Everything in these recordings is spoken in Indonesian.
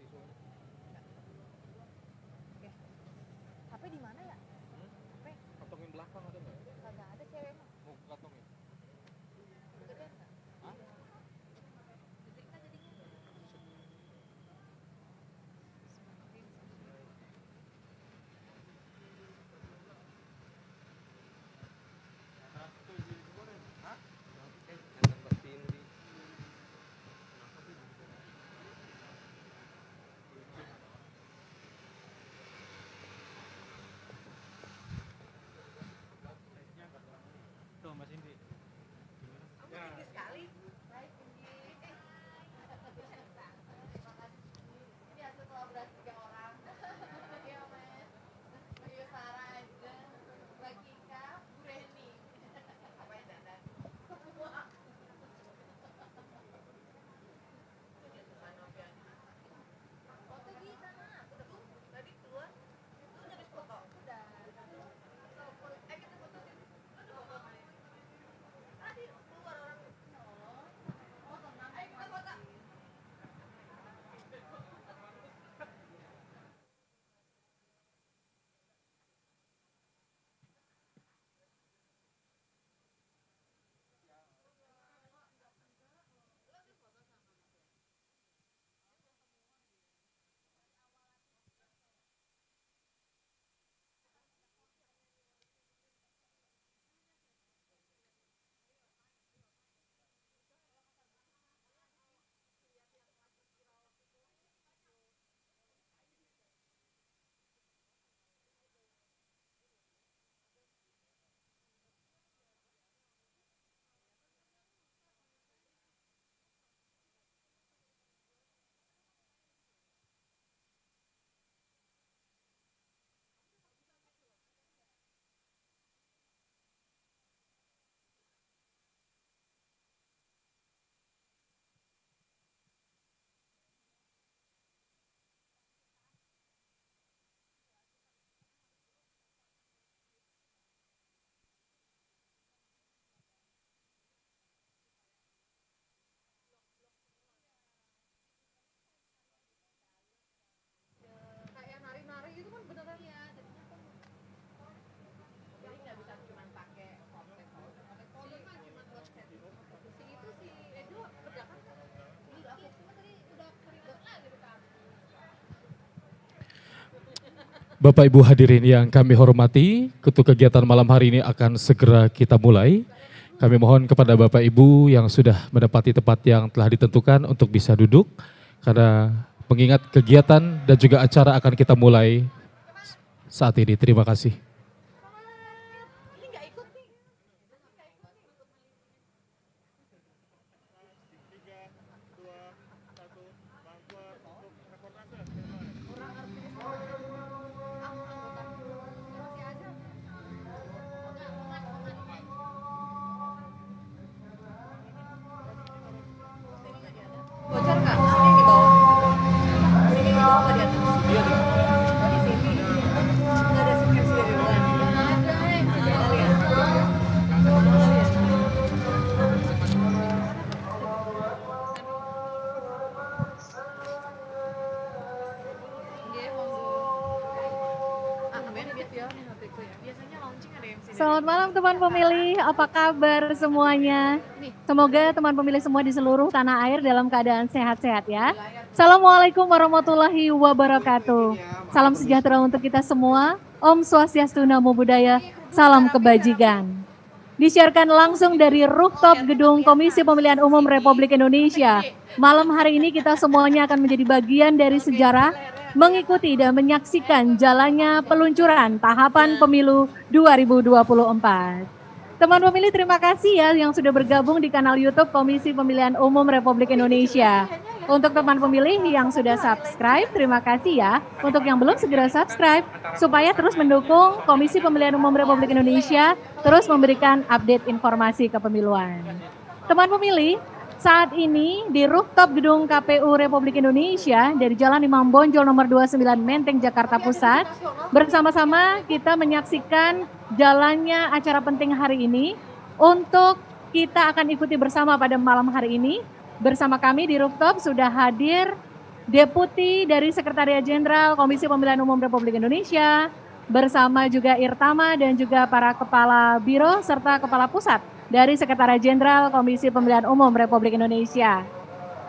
Oke. HP di mana ya? HP Kantongin belakang ada nggak? kagak ada cewek mah. Mau kantongin? Kegedean nggak? Hah? Gede kan jadinya. Hah? Kata Mbak Cindy. Tuh Mas Indi. Kamu tinggi sekali. Baik tinggi. Ini hasil kolaborasi 3 orang. Iya Mas. Ayo Sarah aja. Mbak Kika, Bu Reni. Apa yang dandan? Semua. Foto di sana. Udah tuh. Tadi keluar. Tuh udah foto. Udah. Kita foto di. Aduh, foto main. Tadi keluar orang. Oh, tenang. Ayo kita foto. Kayak nari-nari itu kan beneran ya. Tadinya kan jadi nggak bisa cuma pakai outfit kan cuma buat set. Si itu si Edo kerjakan kan? Iya, aku cuma tadi udah keribet lagi di kantor. Bapak Ibu hadirin yang kami hormati, untuk kegiatan malam hari ini akan segera kita mulai. Kami mohon kepada Bapak Ibu yang sudah menempati tempat yang telah ditentukan untuk bisa duduk, karena mengingat kegiatan dan juga acara akan kita mulai saat ini. Terima kasih. Ini nggak ikut nih. Orang artis anggota masih aja. Bocor nggak? Sini di bawah. Sini di bawah nggak di atas? Iya nih. Oh di sini. Nggak ada security dari luar. Nggak ada. Kita lihat. Dia monggo. Ambil dia ya, HP-ku ya. Biasanya launching ada MC. Selamat malam teman pemilih, apa kabar semuanya? Semoga teman pemilih semua di seluruh tanah air dalam keadaan sehat-sehat ya. Assalamualaikum warahmatullahi wabarakatuh. Salam sejahtera untuk kita semua. Om Swastiastu Namo Buddhaya, salam kebajikan. Disiarkan langsung dari rooftop gedung Komisi Pemilihan Umum Republik Indonesia. Malam hari ini kita semuanya akan menjadi bagian dari sejarah, mengikuti dan menyaksikan jalannya peluncuran tahapan pemilu 2024. Teman pemilih terima kasih ya yang sudah bergabung di kanal YouTube Komisi Pemilihan Umum Republik Indonesia. Untuk teman pemilih yang sudah subscribe, terima kasih ya. Untuk yang belum segera subscribe, supaya terus mendukung Komisi Pemilihan Umum Republik Indonesia, terus memberikan update informasi kepemiluan. Teman pemilih, saat ini di rooftop gedung KPU Republik Indonesia dari Jalan Imam Bonjol nomor 29 Menteng, Jakarta Pusat, bersama-sama kita menyaksikan jalannya acara penting hari ini. Untuk kita akan ikuti bersama pada malam hari ini. Bersama kami di rooftop sudah hadir Deputi dari Sekretariat Jenderal Komisi Pemilihan Umum Republik Indonesia, bersama juga Irtama dan juga para Kepala Biro serta Kepala Pusat dari Sekretariat Jenderal Komisi Pemilihan Umum Republik Indonesia.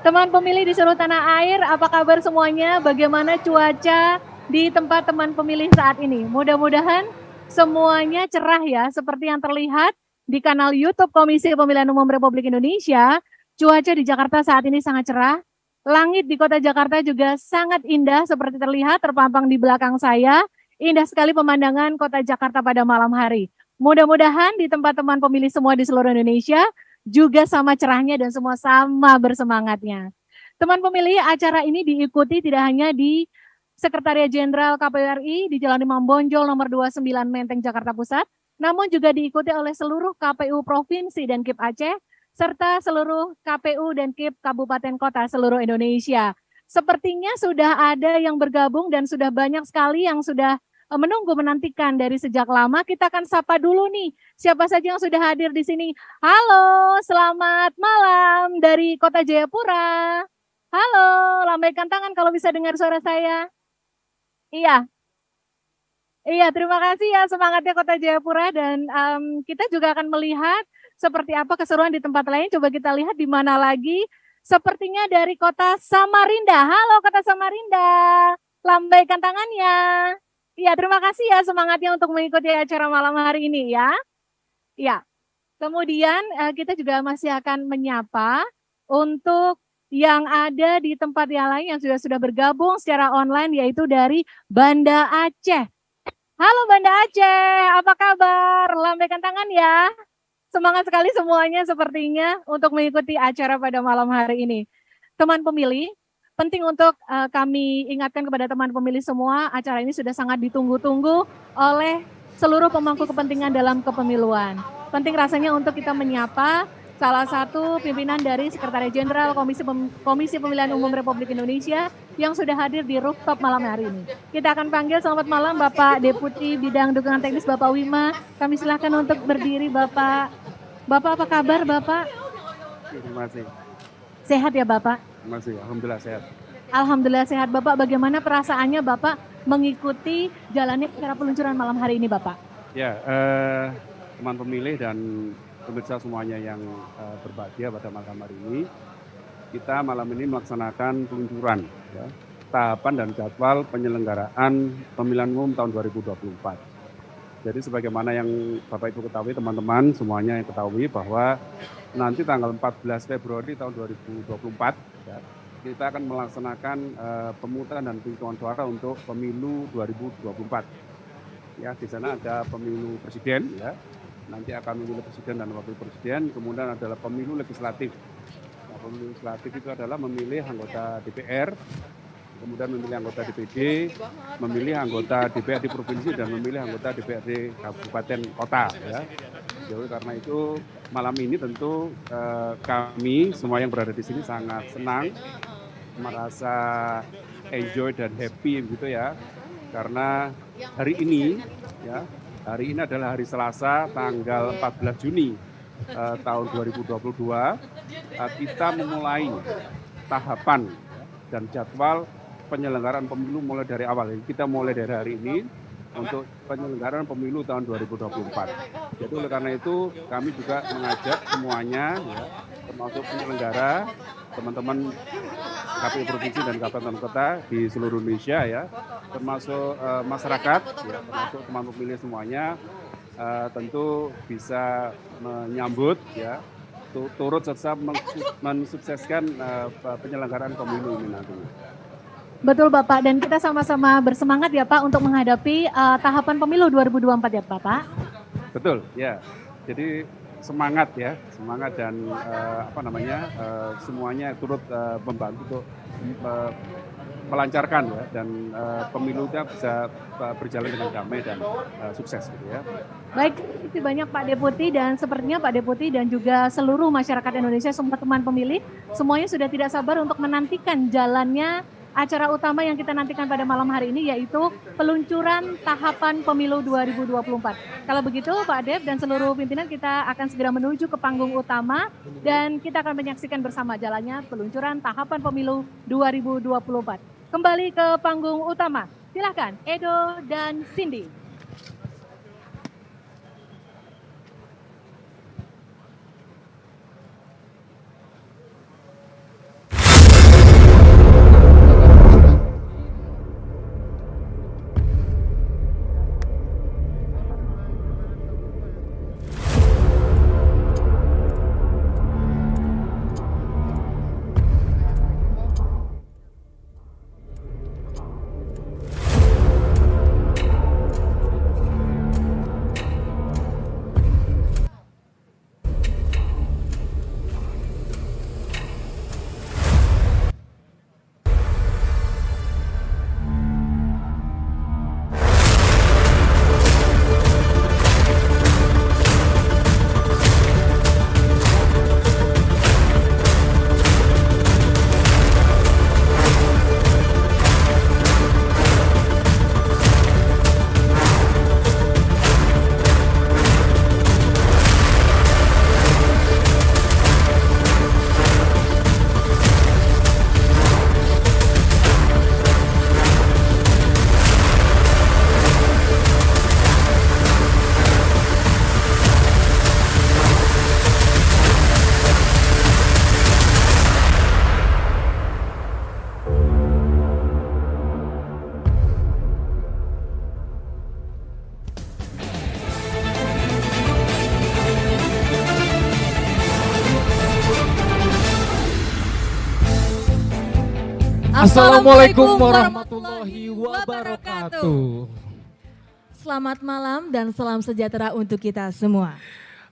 Teman pemilih di seluruh tanah air, apa kabar semuanya? Bagaimana cuaca di tempat teman pemilih saat ini? Mudah-mudahan semuanya cerah ya, seperti yang terlihat di kanal YouTube Komisi Pemilihan Umum Republik Indonesia. Cuaca di Jakarta saat ini sangat cerah. Langit di kota Jakarta juga sangat indah seperti terlihat terpampang di belakang saya. Indah sekali pemandangan kota Jakarta pada malam hari. Mudah-mudahan di tempat teman pemilih semua di seluruh Indonesia juga sama cerahnya dan semua sama bersemangatnya. Teman pemilih, acara ini diikuti tidak hanya di Sekretariat Jenderal KPU RI di Jalan Imam Bonjol nomor 29 Menteng Jakarta Pusat, namun juga diikuti oleh seluruh KPU Provinsi dan KIP Aceh, serta seluruh KPU dan KIP Kabupaten Kota seluruh Indonesia. Sepertinya sudah ada yang bergabung dan sudah banyak sekali yang sudah menunggu menantikan dari sejak lama. Kita akan sapa dulu nih siapa saja yang sudah hadir di sini. Halo, selamat malam dari Kota Jayapura. Halo, lambaikan tangan kalau bisa dengar suara saya. Iya. Iya, terima kasih ya semangatnya Kota Jayapura dan kita juga akan melihat seperti apa keseruan di tempat lain. Coba kita lihat di mana lagi. Sepertinya dari Kota Samarinda. Halo Kota Samarinda. Lambaikan tangannya. Iya, terima kasih ya semangatnya untuk mengikuti acara malam hari ini ya. Iya. Kemudian kita juga masih akan menyapa untuk yang ada di tempat yang lain yang sudah bergabung secara online yaitu dari Banda Aceh. Halo Banda Aceh, apa kabar? Lambaikan tangan ya. Semangat sekali semuanya sepertinya untuk mengikuti acara pada malam hari ini. Teman pemilih, penting untuk kami ingatkan kepada teman pemilih semua, acara ini sudah sangat ditunggu-tunggu oleh seluruh pemangku kepentingan dalam kepemiluan. Penting rasanya untuk kita menyapa salah satu pimpinan dari Sekretariat Jenderal Komisi Pemilihan Umum Republik Indonesia yang sudah hadir di rooftop malam hari ini. Kita akan panggil selamat malam Bapak Deputi Bidang Dukungan Teknis Bapak Wima. Kami silakan untuk berdiri Bapak. Bapak apa kabar Bapak? Terima kasih. Sehat ya Bapak? Terima kasih, alhamdulillah sehat. Alhamdulillah sehat Bapak. Bagaimana perasaannya Bapak mengikuti jalannya acara peluncuran malam hari ini Bapak? Ya, teman pemilih dan pemirsa semuanya yang berbahagia pada malam hari ini, kita malam ini melaksanakan peluncuran ya, tahapan dan jadwal penyelenggaraan pemilihan umum tahun 2024. Jadi sebagaimana yang Bapak Ibu ketahui, teman-teman semuanya yang ketahui bahwa nanti tanggal 14 Februari tahun 2024 ya, kita akan melaksanakan pemungutan dan penghitungan suara untuk pemilu 2024. Ya, di sana ada pemilu presiden ya. Nanti akan memilih presiden dan wakil presiden, kemudian adalah pemilu legislatif. Nah, pemilu legislatif itu adalah memilih anggota DPR, kemudian memilih anggota DPD, memilih anggota DPRD provinsi dan memilih anggota DPRD kabupaten kota. Ya. Jadi karena itu malam ini tentu kami semua yang berada di sini sangat senang, merasa enjoy dan happy gitu ya, karena hari ini ya. Hari ini adalah hari Selasa, tanggal 14 Juni tahun 2022. Kita memulai tahapan dan jadwal penyelenggaraan pemilu mulai dari awal. Kita mulai dari hari ini untuk penyelenggaraan pemilu tahun 2024. Jadi oleh karena itu kami juga mengajak semuanya, ya, termasuk penyelenggara, teman-teman KPU Provinsi dan Kabupaten Kota di seluruh Indonesia ya, termasuk masyarakat, ya, termasuk teman pemilih semuanya, tentu bisa menyambut ya, turut serta mensukseskan penyelenggaraan pemilu ini nantinya. Betul Bapak, dan kita sama-sama bersemangat ya Pak untuk menghadapi tahapan pemilu 2024 ya Bapak. Betul, ya. Jadi semangat ya, semangat dan semuanya turut membantu untuk melancarkan ya, dan pemilunya bisa berjalan dengan damai dan sukses gitu ya. Baik, itu banyak Pak Deputi, dan sepertinya Pak Deputi dan juga seluruh masyarakat Indonesia, semua teman pemilih, semuanya sudah tidak sabar untuk menantikan jalannya acara utama yang kita nantikan pada malam hari ini yaitu peluncuran tahapan pemilu 2024. Kalau begitu Pak Dep dan seluruh pimpinan kita akan segera menuju ke panggung utama dan kita akan menyaksikan bersama jalannya peluncuran tahapan pemilu 2024. Kembali ke panggung utama. Silakan Edo dan Cindy. Assalamualaikum warahmatullahi wabarakatuh. Selamat malam dan salam sejahtera untuk kita semua.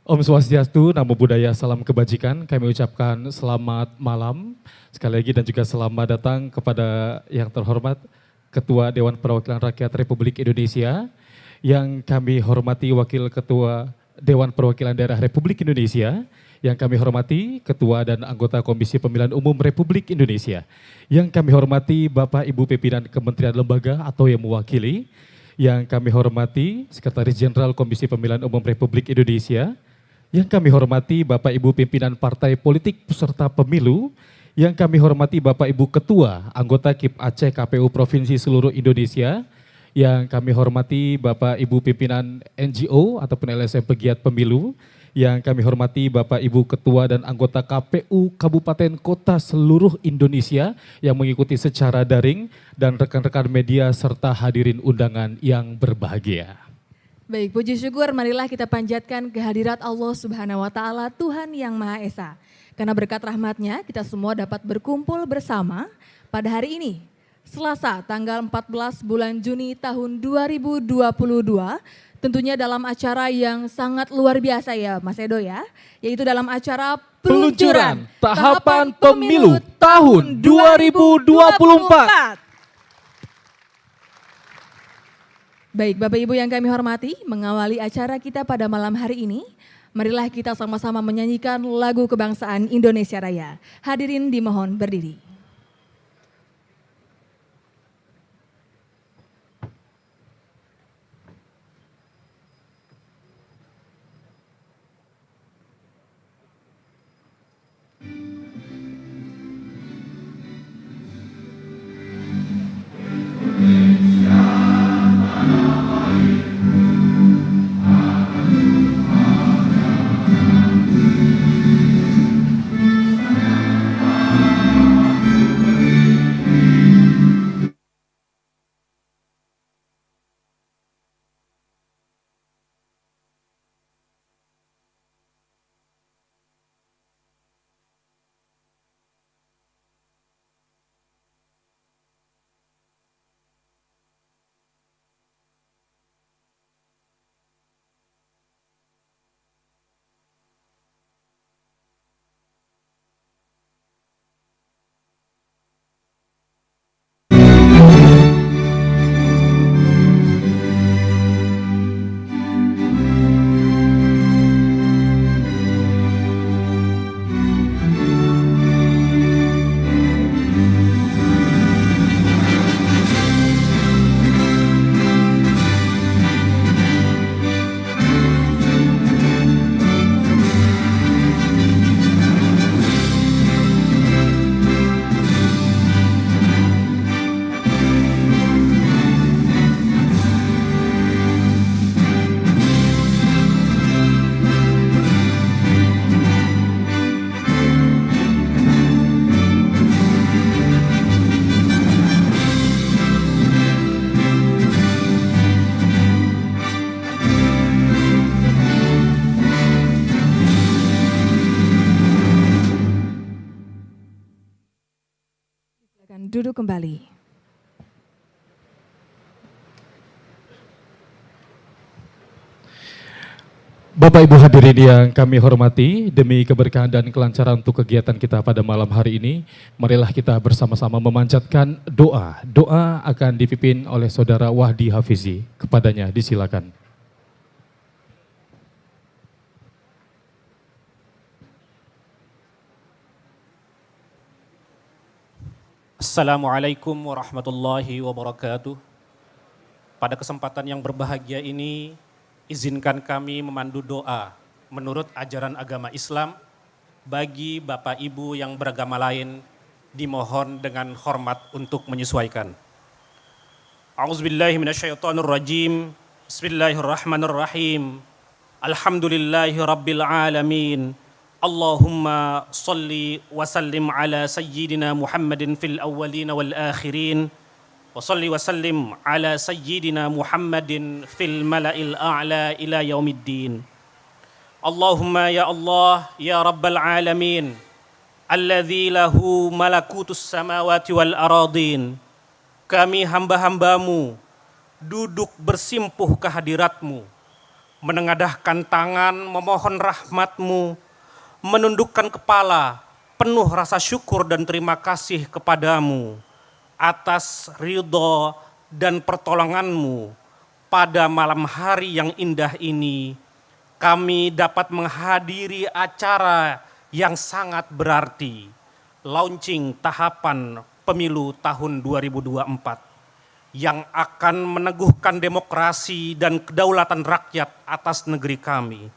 Om Swastiastu, Namo Buddhaya, salam kebajikan. Kami ucapkan selamat malam sekali lagi dan juga selamat datang kepada yang terhormat Ketua Dewan Perwakilan Rakyat Republik Indonesia, yang kami hormati Wakil Ketua Dewan Perwakilan Daerah Republik Indonesia, yang kami hormati Ketua dan anggota Komisi Pemilihan Umum Republik Indonesia, yang kami hormati Bapak Ibu pimpinan Kementerian Lembaga atau yang mewakili, yang kami hormati Sekretaris Jenderal Komisi Pemilihan Umum Republik Indonesia, yang kami hormati Bapak Ibu pimpinan partai politik peserta pemilu, yang kami hormati Bapak Ibu Ketua anggota KIP Aceh KPU Provinsi seluruh Indonesia, yang kami hormati Bapak Ibu pimpinan NGO ataupun LSM pegiat pemilu, yang kami hormati Bapak Ibu Ketua dan anggota KPU Kabupaten Kota seluruh Indonesia yang mengikuti secara daring, dan rekan-rekan media serta hadirin undangan yang berbahagia. Baik, puji syukur marilah kita panjatkan kehadirat Allah Subhanahu wa taala, Tuhan yang Maha Esa. Karena berkat rahmatnya kita semua dapat berkumpul bersama pada hari ini, Selasa tanggal 14 bulan Juni tahun 2022, tentunya dalam acara yang sangat luar biasa ya Mas Edo ya, yaitu dalam acara peluncuran tahapan pemilu tahun 2024. Baik Bapak Ibu yang kami hormati, mengawali acara kita pada malam hari ini, marilah kita sama-sama menyanyikan lagu kebangsaan Indonesia Raya. Hadirin dimohon berdiri. Silakan duduk kembali. Bapak Ibu hadirin yang kami hormati, demi keberkahan dan kelancaran untuk kegiatan kita pada malam hari ini, marilah kita bersama-sama memanjatkan doa. Doa akan dipimpin oleh Saudara Wahdi Hafizi. Kepadanya disilakan. Assalamualaikum warahmatullahi wabarakatuh. Pada kesempatan yang berbahagia ini, izinkan kami memandu doa menurut ajaran agama Islam bagi Bapak Ibu yang beragama lain, dimohon dengan hormat untuk menyesuaikan. A'udzubillahi minasyaitonirrajim. Bismillahirrahmanirrahim. Alhamdulillahi rabbil alamin. Allahumma salli wa sallim ala sayyidina Muhammadin fil awwalina wal akhirin. Wa salli wa sallim ala sayyidina Muhammadin fil mala'il a'la ila yaumiddin. Allahumma ya Allah ya rabbal alamin. Alladzi lahu malakutus samawati wal aradin. Kami hamba-hambamu duduk bersimpuh kehadiratmu, menengadahkan tangan memohon rahmatmu, menundukkan kepala penuh rasa syukur dan terima kasih kepadamu atas ridho dan pertolonganmu. Pada malam hari yang indah ini kami dapat menghadiri acara yang sangat berarti, launching tahapan pemilu tahun 2024 yang akan meneguhkan demokrasi dan kedaulatan rakyat atas negeri kami.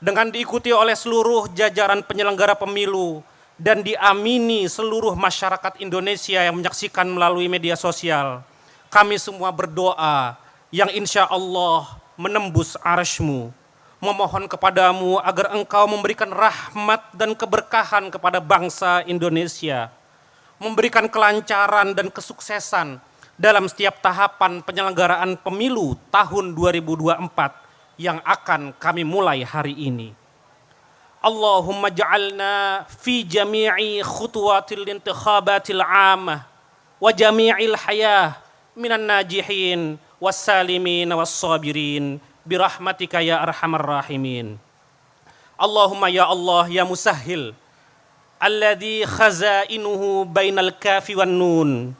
Dengan diikuti oleh seluruh jajaran penyelenggara pemilu dan diamini seluruh masyarakat Indonesia yang menyaksikan melalui media sosial, kami semua berdoa yang insya Allah menembus arsy-Mu, memohon kepadamu agar Engkau memberikan rahmat dan keberkahan kepada bangsa Indonesia, memberikan kelancaran dan kesuksesan dalam setiap tahapan penyelenggaraan pemilu tahun 2024 yang akan kami mulai hari ini. Allahumma ja'alna fi jami'i khutuwatil intikhabatil 'amah wa jami'il hayah minan najihin wassalimin wassabirin birahmatika ya arhamar rahimin. Allahumma ya Allah ya musahhil alladzi khazainuhu bainal kafi wan nun.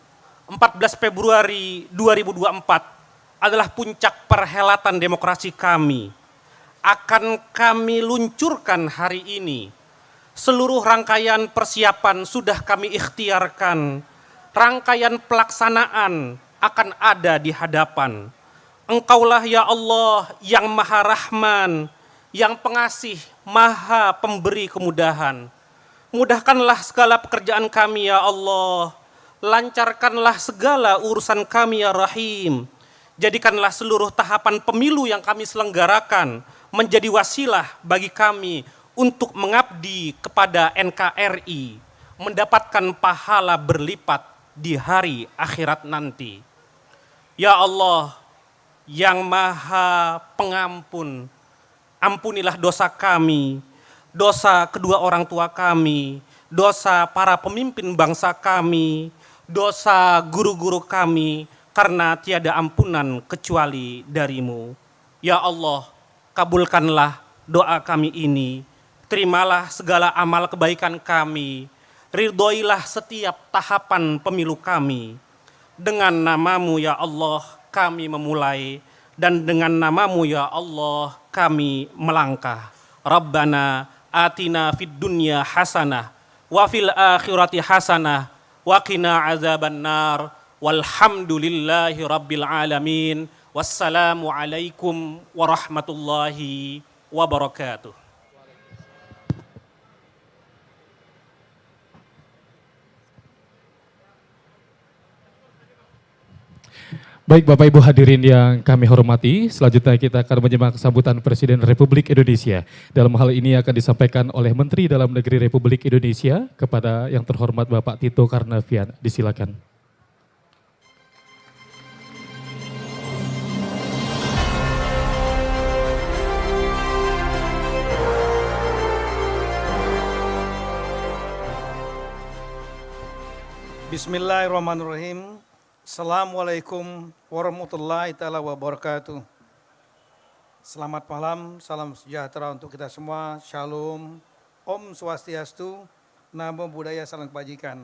14 Februari 2024 adalah puncak perhelatan demokrasi kami. Akan kami luncurkan hari ini. Seluruh rangkaian persiapan sudah kami ikhtiarkan. Rangkaian pelaksanaan akan ada di hadapan. Engkaulah ya Allah yang maha rahman, yang pengasih, maha pemberi kemudahan. Mudahkanlah segala pekerjaan kami ya Allah. Lancarkanlah segala urusan kami ya Rahim. Jadikanlah seluruh tahapan pemilu yang kami selenggarakan menjadi wasilah bagi kami untuk mengabdi kepada NKRI, mendapatkan pahala berlipat di hari akhirat nanti. Ya Allah yang maha pengampun, ampunilah dosa kami, dosa kedua orang tua kami, dosa para pemimpin bangsa kami, dosa guru-guru kami, karena tiada ampunan kecuali darimu. Ya Allah, kabulkanlah doa kami ini. Terimalah segala amal kebaikan kami. Ridhoilah setiap tahapan pemilu kami. Dengan namamu ya Allah kami memulai, dan dengan namamu ya Allah kami melangkah. Rabbana atina fid dunya hasanah wa fil akhirati hasanah wa qina azabannar. Walhamdulillahi rabbil alamin. Wassalamu alaikum warahmatullahi wabarakatuh. Baik Bapak Ibu hadirin yang kami hormati, selanjutnya kita akan menyimak sambutan Presiden Republik Indonesia. Dalam hal ini akan disampaikan oleh Menteri Dalam Negeri Republik Indonesia kepada yang terhormat Bapak Tito Karnavian. Disilakan. Bismillahirrahmanirrahim. Assalamualaikum warahmatullahi taala wabarakatuh. Selamat malam, salam sejahtera untuk kita semua. Shalom, Om Swastiastu, Namo Buddhaya, salam kebajikan.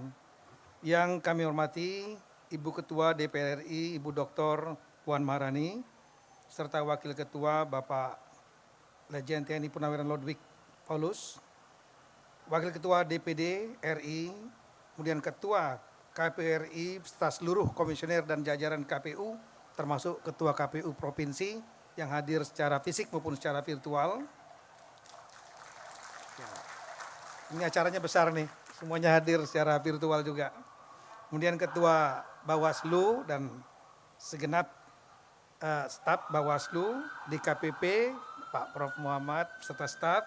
Yang kami hormati Ibu Ketua DPR RI, Ibu Dr. Puan Maharani, serta Wakil Ketua Bapak Legend TNI Purnawirawan Ludwig Paulus, Wakil Ketua DPD RI, kemudian Ketua KPU RI, serta seluruh komisioner dan jajaran KPU, termasuk Ketua KPU Provinsi yang hadir secara fisik maupun secara virtual. Ya, ini acaranya besar nih, semuanya hadir secara virtual juga. Kemudian Ketua Bawaslu dan segenap staf Bawaslu di KPP, Pak Prof. Muhammad serta staf.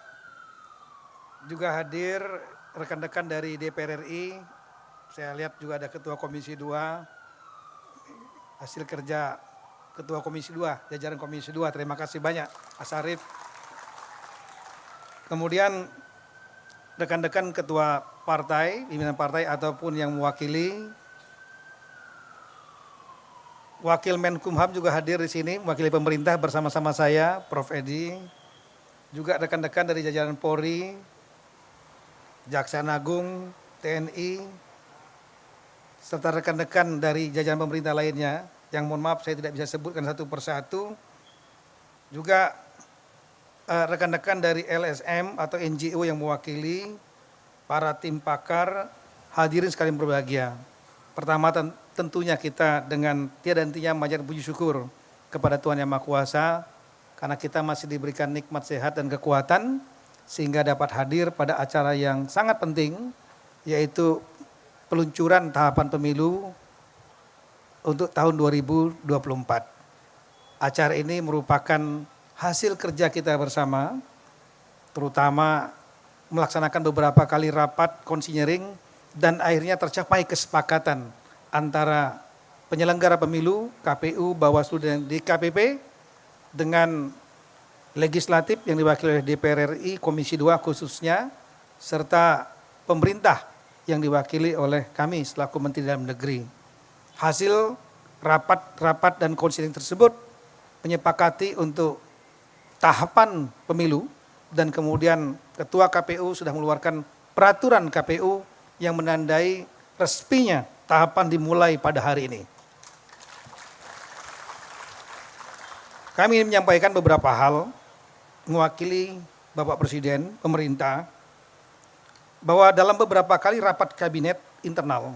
Juga hadir rekan-rekan dari DPR RI, saya lihat juga ada Ketua Komisi 2, hasil kerja Ketua Komisi 2, jajaran Komisi 2, terima kasih banyak Mas Arief. Kemudian rekan-rekan ketua partai, pimpinan partai ataupun yang mewakili, Wakil Menkumham juga hadir di sini, mewakili pemerintah bersama-sama saya, Prof. Edi, juga rekan-rekan dari jajaran Polri, Jaksa Agung, TNI, serta rekan-rekan dari jajaran pemerintah lainnya, yang mohon maaf saya tidak bisa sebutkan satu persatu, juga rekan-rekan dari LSM atau NGO yang mewakili, para tim pakar, hadirin sekalian berbahagia. Pertama tentunya kita dengan tiada hentinya memanjatkan puji syukur kepada Tuhan Yang Maha Kuasa, karena kita masih diberikan nikmat sehat dan kekuatan, sehingga dapat hadir pada acara yang sangat penting, yaitu peluncuran tahapan pemilu untuk tahun 2024. Acara ini merupakan hasil kerja kita bersama, terutama melaksanakan beberapa kali rapat konsinyering dan akhirnya tercapai kesepakatan antara penyelenggara pemilu, KPU, Bawaslu, dan DKPP dengan legislatif yang diwakili oleh DPR RI, Komisi 2 khususnya, serta pemerintah yang diwakili oleh kami selaku Menteri Dalam Negeri. Hasil rapat dan konsinyering tersebut menyepakati untuk tahapan pemilu, dan kemudian Ketua KPU sudah mengeluarkan peraturan KPU yang menandai resminya tahapan dimulai pada hari ini. Kami ingin menyampaikan beberapa hal mewakili Bapak Presiden, pemerintah, bahwa dalam beberapa kali rapat kabinet internal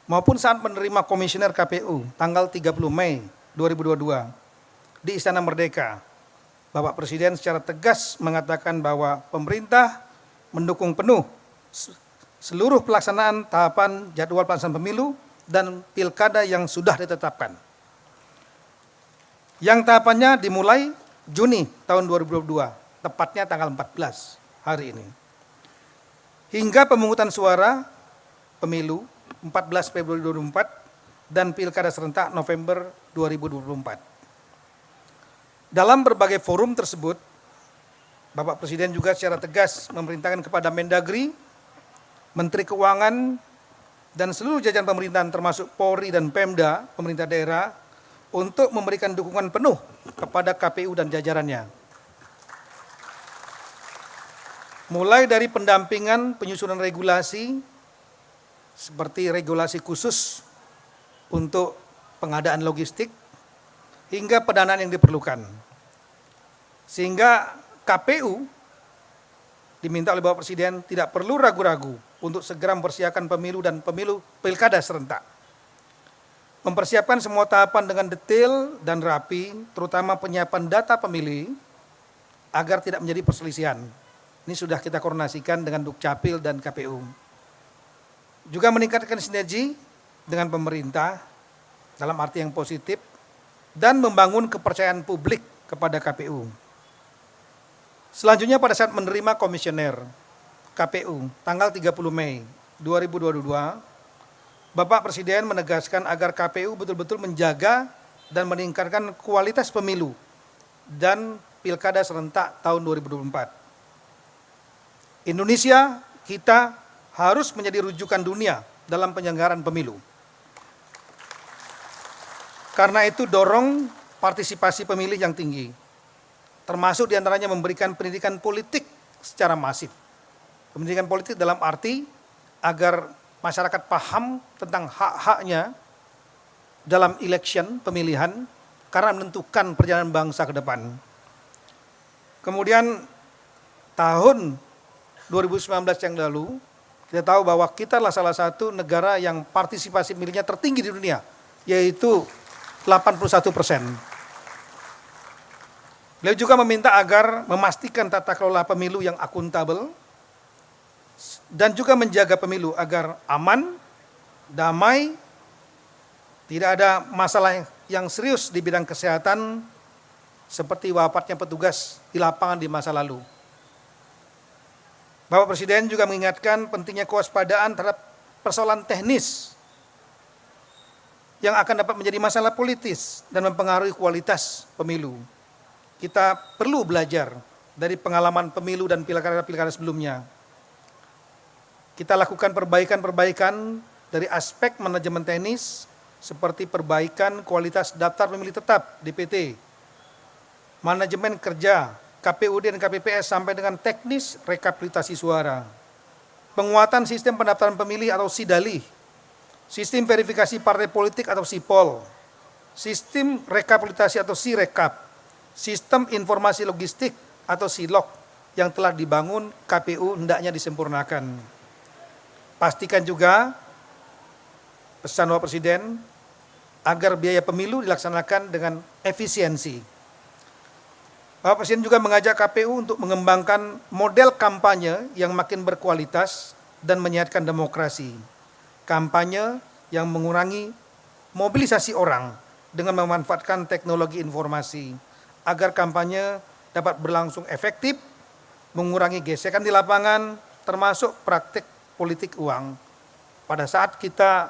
maupun saat menerima komisioner KPU tanggal 30 Mei 2022 di Istana Merdeka, Bapak Presiden secara tegas mengatakan bahwa pemerintah mendukung penuh seluruh pelaksanaan tahapan jadwal pelaksanaan pemilu dan pilkada yang sudah ditetapkan. Yang tahapannya dimulai Juni tahun 2022, tepatnya tanggal 14 hari ini. Hingga pemungutan suara pemilu 14 Februari 2024 dan pilkada serentak November 2024. Dalam berbagai forum tersebut, Bapak Presiden juga secara tegas memerintahkan kepada Mendagri, Menteri Keuangan, dan seluruh jajaran pemerintahan termasuk Polri dan Pemda, pemerintah daerah, untuk memberikan dukungan penuh kepada KPU dan jajarannya. Mulai dari pendampingan penyusunan regulasi, seperti regulasi khusus untuk pengadaan logistik, hingga pendanaan yang diperlukan. Sehingga KPU diminta oleh Bapak Presiden tidak perlu ragu-ragu untuk segera mempersiapkan pemilu dan pemilu pilkada serentak. Mempersiapkan semua tahapan dengan detail dan rapi, terutama penyiapan data pemilih, agar tidak menjadi perselisihan. Ini sudah kita koordinasikan dengan Dukcapil dan KPU. Juga meningkatkan sinergi dengan pemerintah dalam arti yang positif, dan membangun kepercayaan publik kepada KPU. Selanjutnya pada saat menerima komisioner KPU tanggal 30 Mei 2022, Bapak Presiden menegaskan agar KPU betul-betul menjaga dan meningkatkan kualitas pemilu dan pilkada serentak tahun 2024. Indonesia kita harus menjadi rujukan dunia dalam penyelenggaraan pemilu. Karena itu dorong partisipasi pemilih yang tinggi, termasuk diantaranya memberikan pendidikan politik secara masif. Pendidikan politik dalam arti agar masyarakat paham tentang hak-haknya dalam election, pemilihan, karena menentukan perjalanan bangsa ke depan. Kemudian tahun 2019 yang lalu, kita tahu bahwa kita adalah salah satu negara yang partisipasi pemilihnya tertinggi di dunia, yaitu 81%. Beliau juga meminta agar memastikan tata kelola pemilu yang akuntabel dan juga menjaga pemilu agar aman, damai, tidak ada masalah yang serius di bidang kesehatan seperti wafatnya petugas di lapangan di masa lalu. Bapak Presiden juga mengingatkan pentingnya kewaspadaan terhadap persoalan teknis yang akan dapat menjadi masalah politis dan mempengaruhi kualitas pemilu. Kita perlu belajar dari pengalaman pemilu dan pilkada-pilkada sebelumnya. Kita lakukan perbaikan-perbaikan dari aspek manajemen teknis seperti perbaikan kualitas daftar pemilih tetap DPT, manajemen kerja KPUD dan KPPS sampai dengan teknis rekapitulasi suara, penguatan sistem pendaftaran pemilih atau SIDALIH, sistem verifikasi partai politik atau SIPOL, sistem rekapitulasi atau SIREKAP, sistem informasi logistik atau SILOG yang telah dibangun KPU hendaknya disempurnakan. Pastikan juga pesan Bapak Presiden agar biaya pemilu dilaksanakan dengan efisiensi. Bapak Presiden juga mengajak KPU untuk mengembangkan model kampanye yang makin berkualitas dan menyehatkan demokrasi. Kampanye yang mengurangi mobilisasi orang dengan memanfaatkan teknologi informasi agar kampanye dapat berlangsung efektif, mengurangi gesekan di lapangan, termasuk praktik politik uang. Pada saat kita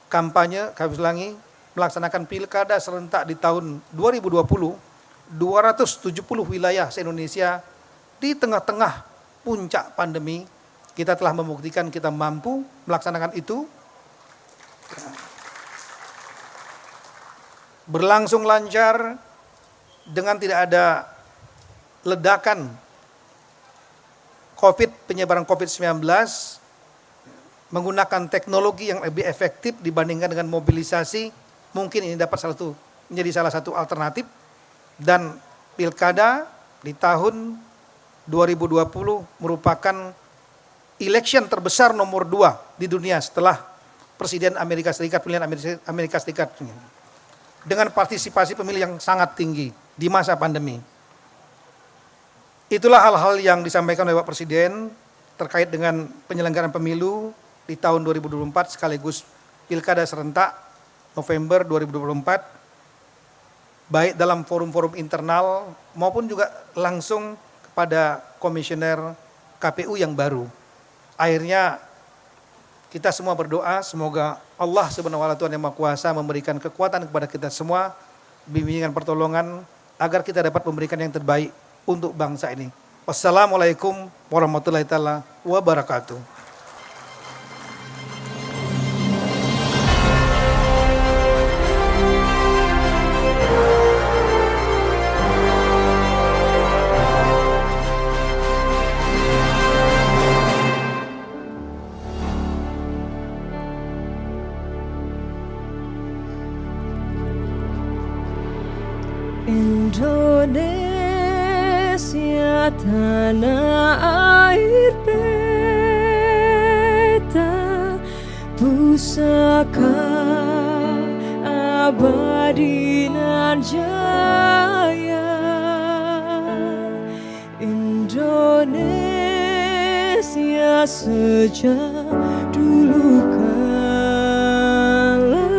kampanye, kami ulangi, melaksanakan pilkada serentak di tahun 2020, 270 wilayah se-Indonesia di tengah-tengah puncak pandemi, kita telah membuktikan kita mampu melaksanakan itu. Berlangsung lancar dengan tidak ada ledakan penyebaran COVID-19, menggunakan teknologi yang lebih efektif dibandingkan dengan mobilisasi, mungkin ini dapat menjadi salah satu alternatif. Dan pilkada di tahun 2020 merupakan election terbesar nomor 2 di dunia setelah Presiden Amerika Serikat, pemilihan Amerika Serikat, dengan partisipasi pemilih yang sangat tinggi di masa pandemi. Itulah hal-hal yang disampaikan oleh Bapak Presiden terkait dengan penyelenggaraan pemilu di tahun 2024 sekaligus pilkada serentak November 2024, baik dalam forum-forum internal maupun juga langsung kepada komisioner KPU yang baru. Akhirnya kita semua berdoa semoga Allah Subhanahu wa Ta'ala Tuhan Yang Maha Kuasa memberikan kekuatan kepada kita semua, bimbingan pertolongan agar kita dapat memberikan yang terbaik untuk bangsa ini. Wassalamualaikum warahmatullahi taala wabarakatuh. Indonesia tanah air beta, pusaka abadi nan jaya. Indonesia sejak dulu kala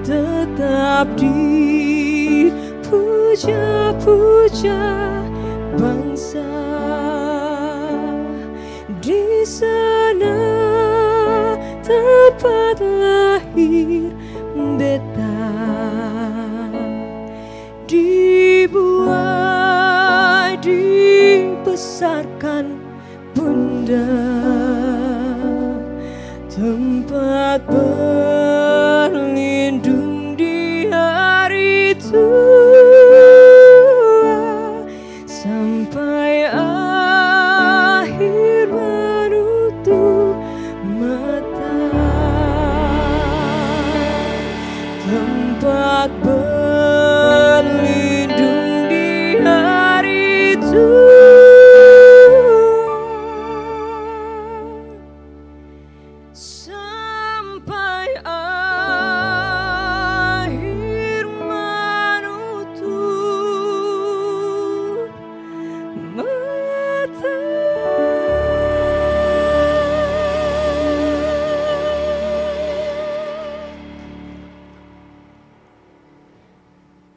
tetap puja-puja bangsa. Di sana tempat lahir beta, dibuai dibesarkan bunda, tempat tak berlindung di hari itu. Sampai akhir menutup mata.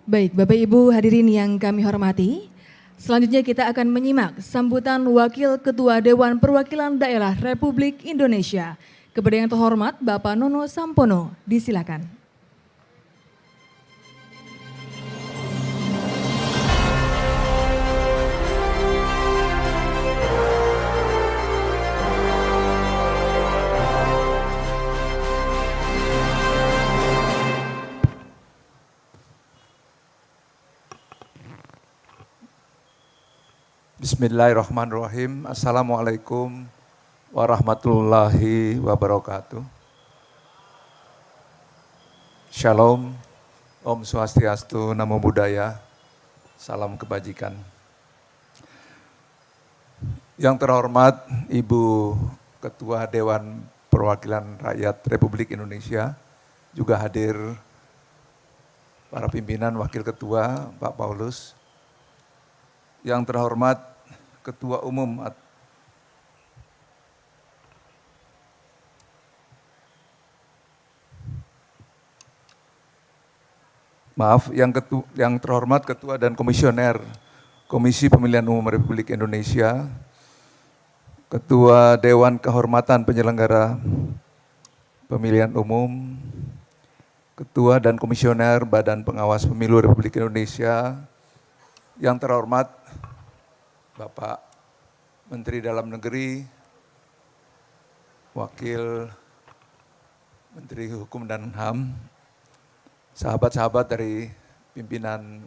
Baik, Bapak Ibu hadirin yang kami hormati, selanjutnya kita akan menyimak sambutan Wakil Ketua Dewan Perwakilan Daerah Republik Indonesia. Kepada yang terhormat Bapak Nono Sampono, disilakan. Bismillahirrahmanirrahim. Assalamualaikum warahmatullahi wabarakatuh. Shalom, Om Swastiastu, Namo Buddhaya, salam kebajikan. Yang terhormat Ibu Ketua Dewan Perwakilan Rakyat Republik Indonesia, juga hadir para pimpinan Wakil Ketua Pak Paulus. Yang terhormat Ketua Umum yang terhormat Ketua dan Komisioner Komisi Pemilihan Umum Republik Indonesia, Ketua Dewan Kehormatan Penyelenggara Pemilihan Umum, Ketua dan Komisioner Badan Pengawas Pemilu Republik Indonesia, yang terhormat Bapak Menteri Dalam Negeri, Wakil Menteri Hukum dan HAM, sahabat-sahabat dari pimpinan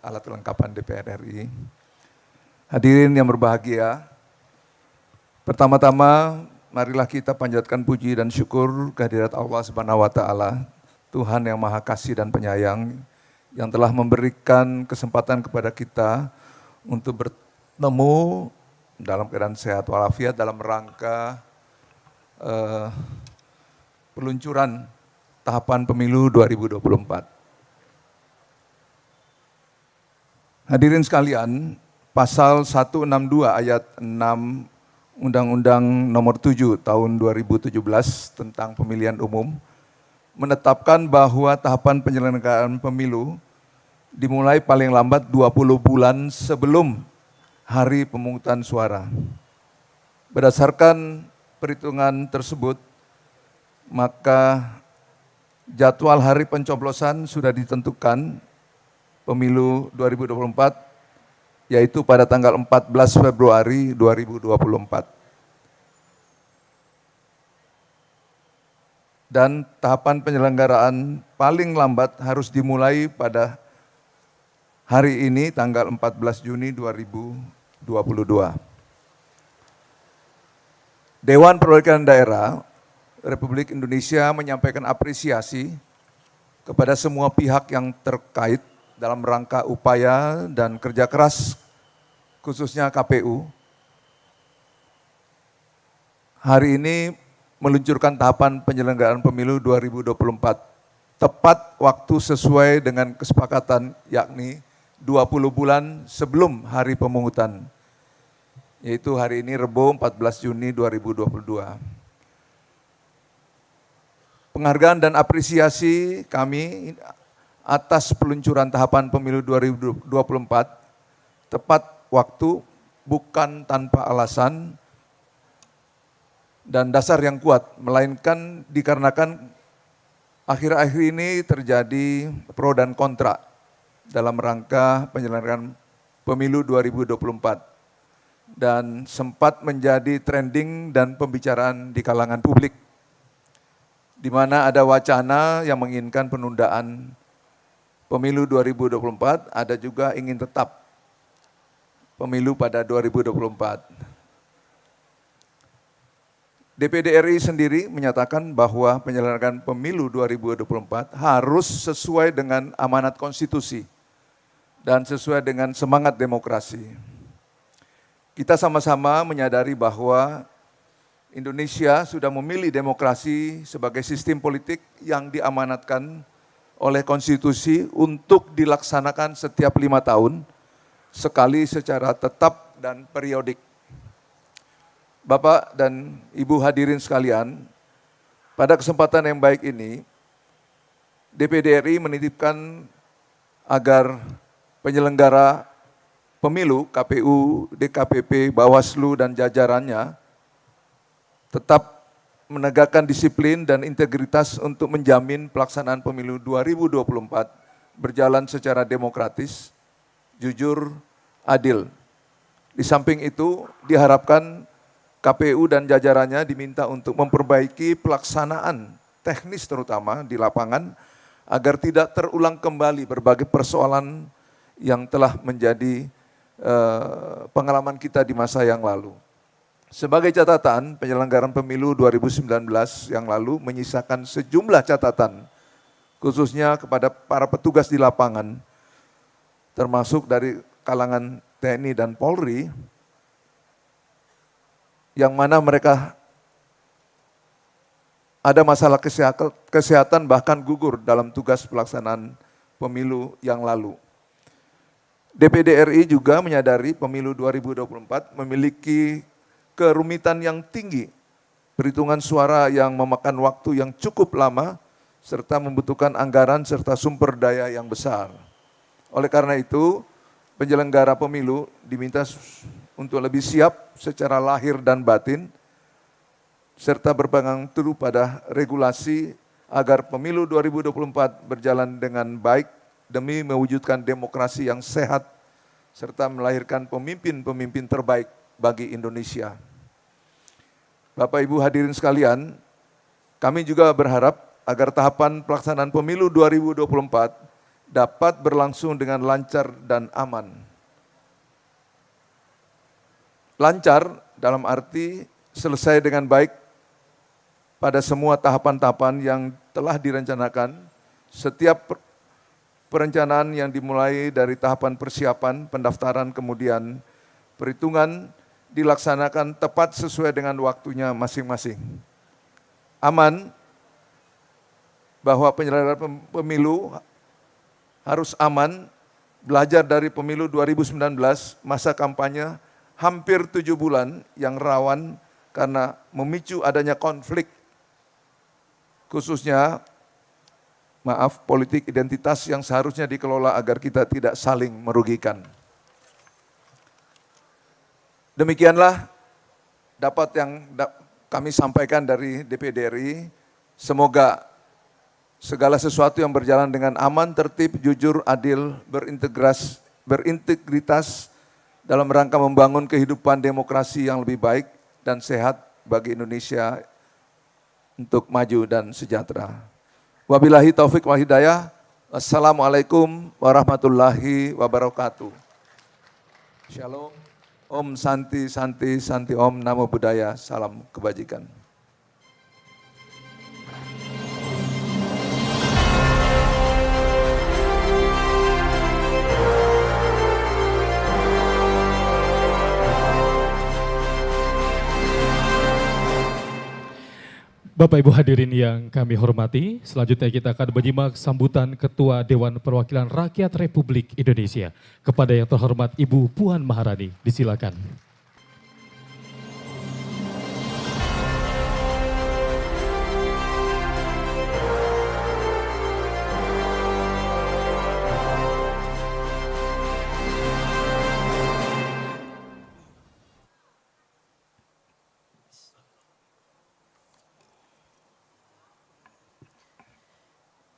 alat kelengkapan DPR RI, hadirin yang berbahagia, pertama-tama marilah kita panjatkan puji dan syukur kehadirat Allah Subhanahu wa Ta'ala, Tuhan yang Maha Kasih dan Penyayang, yang telah memberikan kesempatan kepada kita untuk bertemu dalam keadaan sehat walafiat dalam rangka peluncuran tahapan pemilu 2024. Hadirin sekalian, pasal 162 ayat 6 Undang-Undang Nomor 7 Tahun 2017 tentang Pemilihan Umum menetapkan bahwa tahapan penyelenggaraan pemilu dimulai paling lambat 20 bulan sebelum hari pemungutan suara. Berdasarkan perhitungan tersebut, maka jadwal hari pencoblosan sudah ditentukan pemilu 2024, yaitu pada tanggal 14 Februari 2024. Dan tahapan penyelenggaraan paling lambat harus dimulai pada hari ini tanggal 14 Juni 2022. Dewan Perwakilan Daerah Republik Indonesia menyampaikan apresiasi kepada semua pihak yang terkait dalam rangka upaya dan kerja keras khususnya KPU. Hari ini meluncurkan tahapan penyelenggaraan pemilu 2024 tepat waktu sesuai dengan kesepakatan, yakni 20 bulan sebelum hari pemungutan, yaitu hari ini Rebo 14 Juni 2022. Penghargaan dan apresiasi kami atas peluncuran tahapan pemilu 2024 tepat waktu, bukan tanpa alasan dan dasar yang kuat, melainkan dikarenakan akhir-akhir ini terjadi pro dan kontra dalam rangka penyelenggaraan pemilu 2024 dan sempat menjadi trending dan pembicaraan di kalangan publik, di mana ada wacana yang menginginkan penundaan pemilu 2024, ada juga ingin tetap pemilu pada 2024. DPD RI sendiri menyatakan bahwa penyelenggaraan pemilu 2024 harus sesuai dengan amanat konstitusi dan sesuai dengan semangat demokrasi. Kita sama-sama menyadari bahwa Indonesia sudah memilih demokrasi sebagai sistem politik yang diamanatkan oleh konstitusi untuk dilaksanakan setiap 5 tahun, sekali secara tetap dan periodik. Bapak dan Ibu hadirin sekalian, pada kesempatan yang baik ini, DPD RI menitipkan agar penyelenggara pemilu, KPU, DKPP, Bawaslu, dan jajarannya tetap menegakkan disiplin dan integritas untuk menjamin pelaksanaan pemilu 2024 berjalan secara demokratis, jujur, adil. Di samping itu diharapkan KPU dan jajarannya diminta untuk memperbaiki pelaksanaan teknis terutama di lapangan agar tidak terulang kembali berbagai persoalan yang telah menjadi pengalaman kita di masa yang lalu. Sebagai catatan, penyelenggaraan pemilu 2019 yang lalu menyisakan sejumlah catatan, khususnya kepada para petugas di lapangan, termasuk dari kalangan TNI dan Polri, yang mana mereka ada masalah kesehatan bahkan gugur dalam tugas pelaksanaan pemilu yang lalu. DPD RI juga menyadari pemilu 2024 memiliki kerumitan yang tinggi, perhitungan suara yang memakan waktu yang cukup lama, serta membutuhkan anggaran serta sumber daya yang besar. Oleh karena itu, penyelenggara pemilu diminta untuk lebih siap secara lahir dan batin, serta berpegang teguh pada regulasi agar pemilu 2024 berjalan dengan baik demi mewujudkan demokrasi yang sehat, serta melahirkan pemimpin-pemimpin terbaik bagi Indonesia. Bapak Ibu hadirin sekalian, kami juga berharap agar tahapan pelaksanaan pemilu 2024 dapat berlangsung dengan lancar dan aman. Lancar dalam arti selesai dengan baik pada semua tahapan-tahapan yang telah direncanakan. Setiap perencanaan yang dimulai dari tahapan persiapan, pendaftaran, kemudian perhitungan dilaksanakan tepat sesuai dengan waktunya masing-masing. Aman, bahwa penyelenggaraan pemilu harus aman, belajar dari pemilu 2019, masa kampanye hampir 7 bulan yang rawan karena memicu adanya konflik, khususnya politik identitas yang seharusnya dikelola agar kita tidak saling merugikan. Demikianlah dapat yang kami sampaikan dari DPD RI. Semoga segala sesuatu yang berjalan dengan aman, tertib, jujur, adil, berintegritas dalam rangka membangun kehidupan demokrasi yang lebih baik dan sehat bagi Indonesia untuk maju dan sejahtera. Wabillahi taufik wal hidayah. Assalamualaikum warahmatullahi wabarakatuh. Shalom. Om Santi Santi Santi Om Namo Buddhaya. Salam kebajikan. Bapak Ibu hadirin yang kami hormati, selanjutnya kita akan menyimak sambutan Ketua Dewan Perwakilan Rakyat Republik Indonesia kepada yang terhormat Ibu Puan Maharani. Disilakan.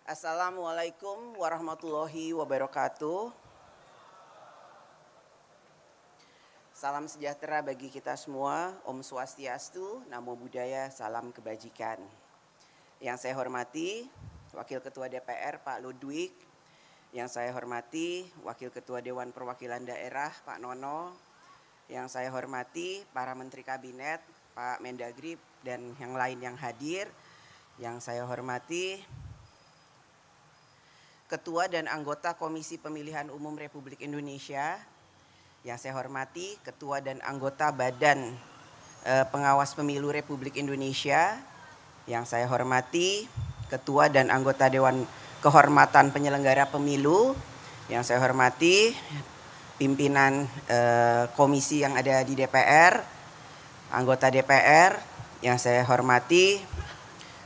Assalamualaikum warahmatullahi wabarakatuh. Salam sejahtera bagi kita semua. Om Swastiastu, Namo Buddhaya, salam kebajikan. Yang saya hormati Wakil Ketua DPR Pak Ludwig, yang saya hormati Wakil Ketua Dewan Perwakilan Daerah Pak Nono, yang saya hormati para Menteri Kabinet, Pak Mendagri, dan yang lain yang hadir. Yang saya hormati Ketua dan anggota Komisi Pemilihan Umum Republik Indonesia. Yang saya hormati Ketua dan anggota Badan Pengawas Pemilu Republik Indonesia. Yang saya hormati Ketua dan anggota Dewan Kehormatan Penyelenggara Pemilu. Yang saya hormati pimpinan komisi yang ada di DPR, anggota DPR. Yang saya hormati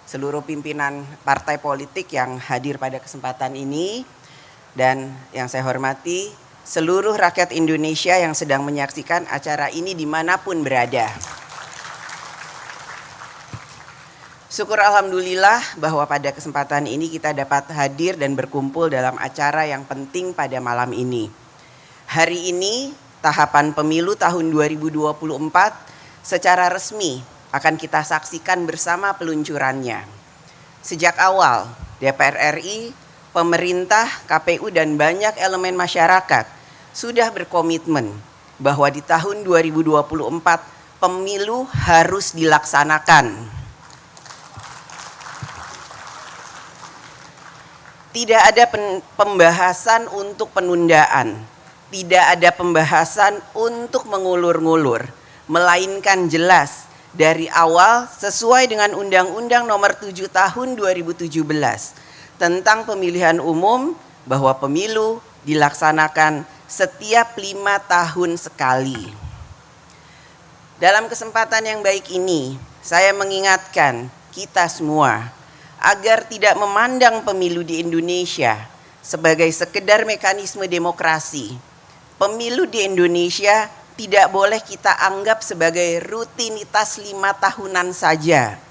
seluruh pimpinan partai politik yang hadir pada kesempatan ini, dan yang saya hormati seluruh rakyat Indonesia yang sedang menyaksikan acara ini dimanapun berada. Syukur alhamdulillah bahwa pada kesempatan ini kita dapat hadir dan berkumpul dalam acara yang penting pada malam ini. Hari ini tahapan pemilu tahun 2024 secara resmi akan kita saksikan bersama peluncurannya. Sejak awal DPR RI, pemerintah, KPU dan banyak elemen masyarakat sudah berkomitmen bahwa di tahun 2024 pemilu harus dilaksanakan. Tidak ada pembahasan untuk penundaan, tidak ada pembahasan untuk mengulur-ngulur, melainkan jelas dari awal sesuai dengan Undang-Undang Nomor 7 Tahun 2017 tentang pemilihan umum bahwa pemilu dilaksanakan setiap 5 tahun sekali. Dalam kesempatan yang baik ini, saya mengingatkan kita semua agar tidak memandang pemilu di Indonesia sebagai sekedar mekanisme demokrasi. Pemilu di Indonesia tidak boleh kita anggap sebagai rutinitas 5 tahunan saja.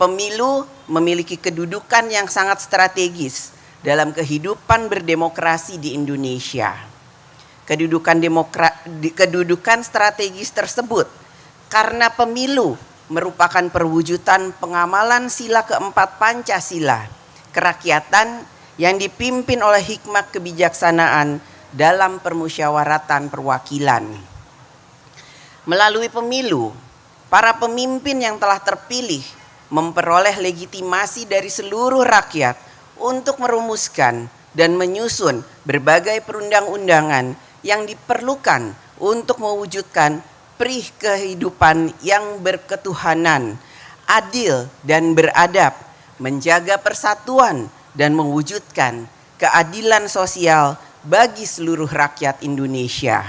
Pemilu memiliki kedudukan yang sangat strategis dalam kehidupan berdemokrasi di Indonesia. Kedudukan strategis tersebut karena pemilu merupakan perwujudan pengamalan sila keempat Pancasila, kerakyatan yang dipimpin oleh hikmat kebijaksanaan dalam permusyawaratan perwakilan. Melalui pemilu, para pemimpin yang telah terpilih memperoleh legitimasi dari seluruh rakyat untuk merumuskan dan menyusun berbagai perundang-undangan yang diperlukan untuk mewujudkan perih kehidupan yang berketuhanan, adil dan beradab, menjaga persatuan dan mewujudkan keadilan sosial bagi seluruh rakyat Indonesia.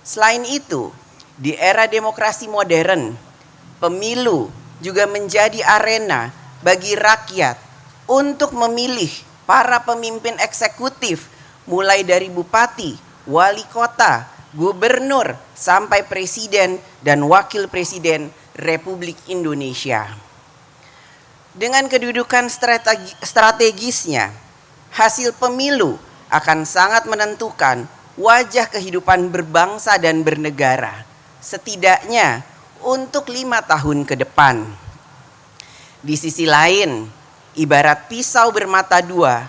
Selain itu, di era demokrasi modern, pemilu juga menjadi arena bagi rakyat untuk memilih para pemimpin eksekutif mulai dari bupati, wali kota, gubernur, sampai presiden dan wakil presiden Republik Indonesia. Dengan kedudukan strategisnya, hasil pemilu akan sangat menentukan wajah kehidupan berbangsa dan bernegara, setidaknya untuk 5 tahun ke depan. Di sisi lain, ibarat pisau bermata dua,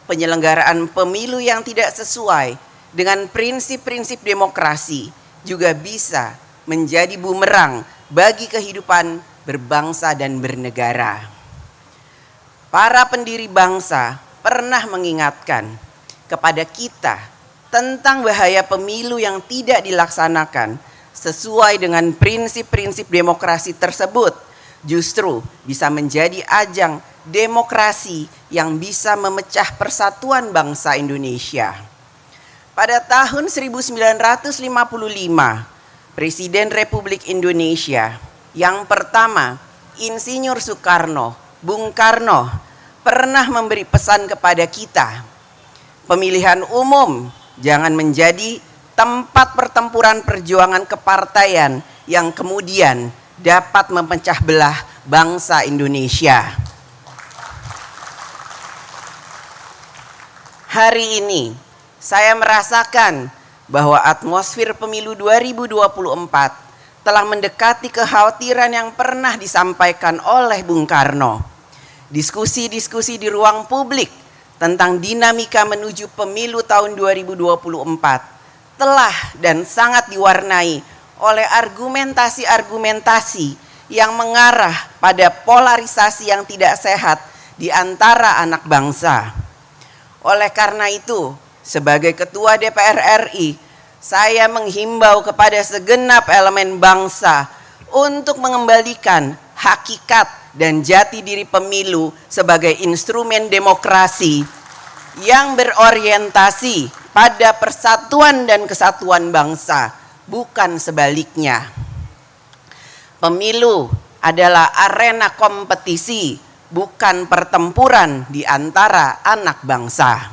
penyelenggaraan pemilu yang tidak sesuai dengan prinsip-prinsip demokrasi juga bisa menjadi bumerang bagi kehidupan berbangsa dan bernegara. Para pendiri bangsa pernah mengingatkan kepada kita tentang bahaya pemilu yang tidak dilaksanakan sesuai dengan prinsip-prinsip demokrasi tersebut justru bisa menjadi ajang demokrasi yang bisa memecah persatuan bangsa Indonesia. Pada tahun 1955, Presiden Republik Indonesia yang pertama, Insinyur Soekarno, Bung Karno, pernah memberi pesan kepada kita, pemilihan umum jangan menjadi tempat pertempuran perjuangan kepartaian yang kemudian dapat memecah belah bangsa Indonesia. Hari ini saya merasakan bahwa atmosfer pemilu 2024 telah mendekati kekhawatiran yang pernah disampaikan oleh Bung Karno. Diskusi-diskusi di ruang publik tentang dinamika menuju pemilu tahun 2024 telah dan sangat diwarnai oleh argumentasi-argumentasi yang mengarah pada polarisasi yang tidak sehat di antara anak bangsa. Oleh karena itu, sebagai Ketua DPR RI, saya menghimbau kepada segenap elemen bangsa untuk mengembalikan hakikat dan jati diri pemilu sebagai instrumen demokrasi yang berorientasi pada persatuan dan kesatuan bangsa, bukan sebaliknya. Pemilu adalah arena kompetisi, bukan pertempuran di antara anak bangsa.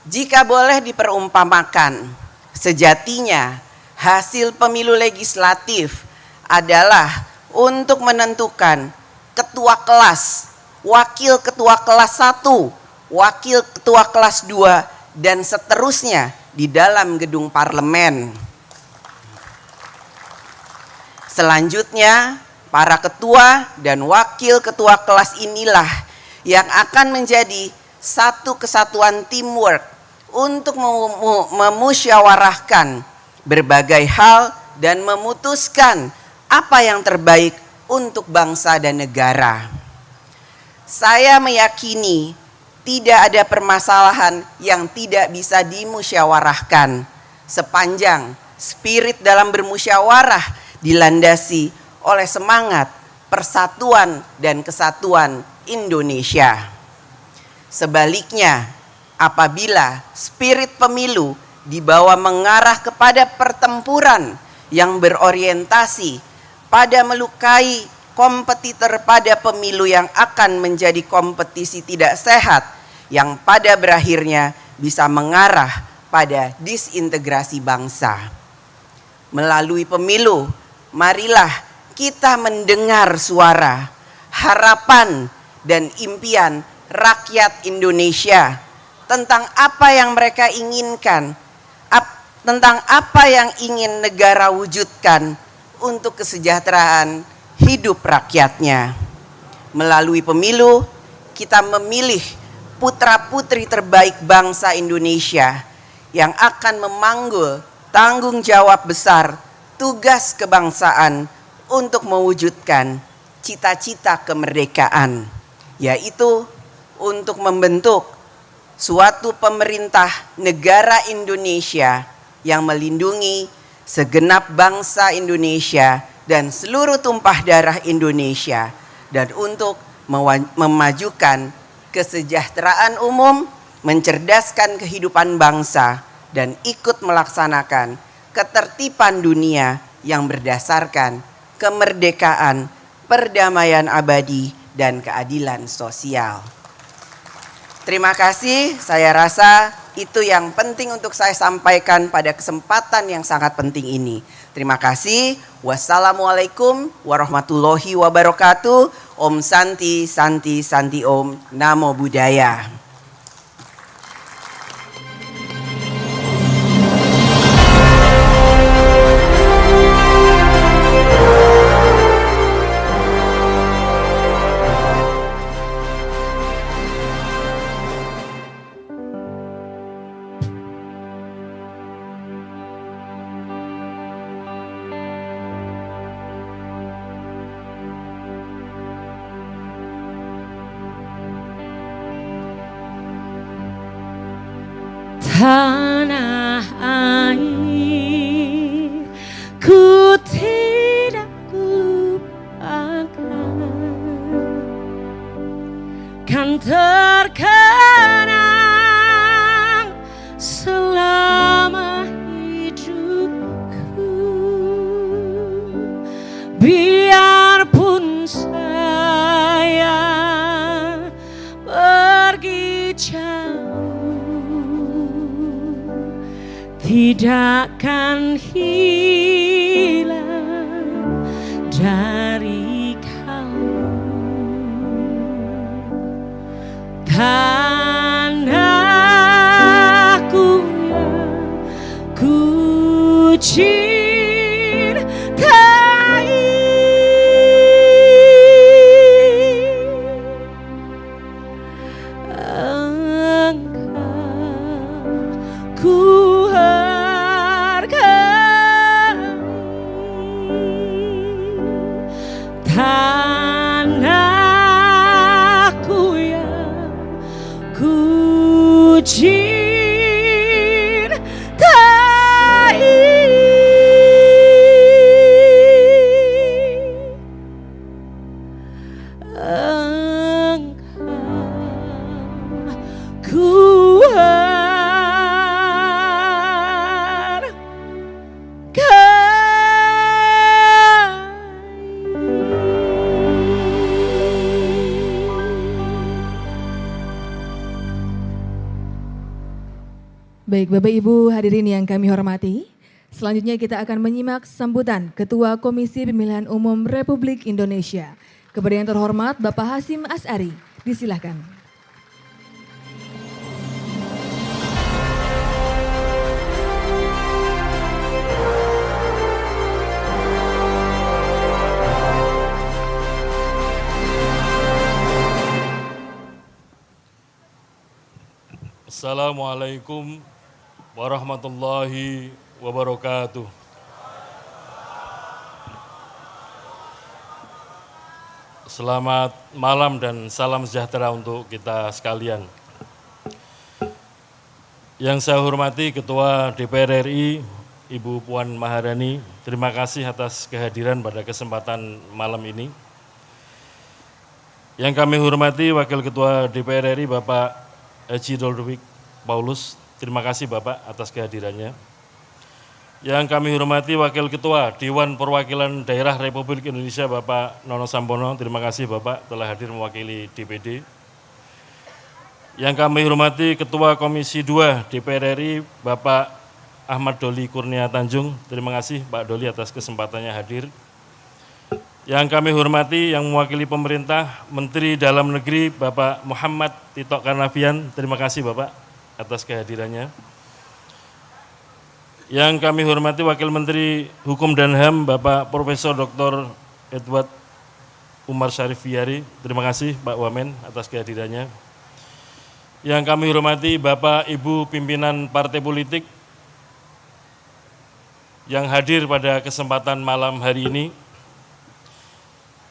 Jika boleh diperumpamakan, sejatinya hasil pemilu legislatif adalah untuk menentukan ketua kelas, wakil ketua kelas 1, wakil ketua kelas 2, dan seterusnya di dalam gedung parlemen. Selanjutnya, para ketua dan wakil ketua kelas inilah yang akan menjadi satu kesatuan teamwork untuk memusyawarahkan berbagai hal dan memutuskan apa yang terbaik untuk bangsa dan negara. Saya meyakini tidak ada permasalahan yang tidak bisa dimusyawarahkan sepanjang spirit dalam bermusyawarah dilandasi oleh semangat persatuan dan kesatuan Indonesia. Sebaliknya, apabila spirit pemilu dibawa mengarah kepada pertempuran yang berorientasi pada melukai kompetitor pada pemilu yang akan menjadi kompetisi tidak sehat yang pada berakhirnya bisa mengarah pada disintegrasi bangsa. Melalui pemilu, marilah kita mendengar suara, harapan, dan impian rakyat Indonesia tentang apa yang mereka inginkan, tentang apa yang ingin negara wujudkan untuk kesejahteraan hidup rakyatnya. Melalui pemilu, kita memilih putra-putri terbaik bangsa Indonesia yang akan memanggul tanggung jawab besar tugas kebangsaan untuk mewujudkan cita-cita kemerdekaan, yaitu untuk membentuk suatu pemerintah negara Indonesia yang melindungi segenap bangsa Indonesia dan seluruh tumpah darah Indonesia, dan untuk memajukan kesejahteraan umum, mencerdaskan kehidupan bangsa, dan ikut melaksanakan ketertiban dunia yang berdasarkan kemerdekaan, perdamaian abadi, dan keadilan sosial. Terima kasih, saya rasa itu yang penting untuk saya sampaikan pada kesempatan yang sangat penting ini. Terima kasih. Wassalamualaikum warahmatullahi wabarakatuh. Om Santi, Santi, Santi Om. Namo Buddhaya. Tanah air ku tidak lupakan, kan terkenang selama hidupku. Biarpun saya pergi jauh, tidak akan hilang dari kamu. Tanahku yang ku cintai, engkau ku Baik Bapak Ibu hadirin yang kami hormati, selanjutnya kita akan menyimak sambutan Ketua Komisi Pemilihan Umum Republik Indonesia. Kepada yang terhormat Bapak Hasyim Asy'ari, disilahkan. Assalamualaikum warahmatullahi wabarakatuh. Selamat malam dan salam sejahtera untuk kita sekalian. Yang saya hormati Ketua DPR RI, Ibu Puan Maharani, terima kasih atas kehadiran pada kesempatan malam ini. Yang kami hormati Wakil Ketua DPR RI, Bapak Haji Doldovic Paulus, terima kasih Bapak atas kehadirannya. Yang kami hormati Wakil Ketua Dewan Perwakilan Daerah Republik Indonesia Bapak Nono Sampono, terima kasih Bapak telah hadir mewakili DPD. Yang kami hormati Ketua Komisi 2 DPR RI Bapak Ahmad Doli Kurnia Tanjung, terima kasih Pak Doli atas kesempatannya hadir. Yang kami hormati yang mewakili pemerintah, Menteri Dalam Negeri Bapak Muhammad Tito Karnavian, terima kasih Bapak atas kehadirannya. Yang kami hormati Wakil Menteri Hukum dan HAM Bapak Profesor Dr. Edward Umar Syarif Fiari, terima kasih Pak Wamen atas kehadirannya. Yang kami hormati Bapak Ibu pimpinan partai politik yang hadir pada kesempatan malam hari ini.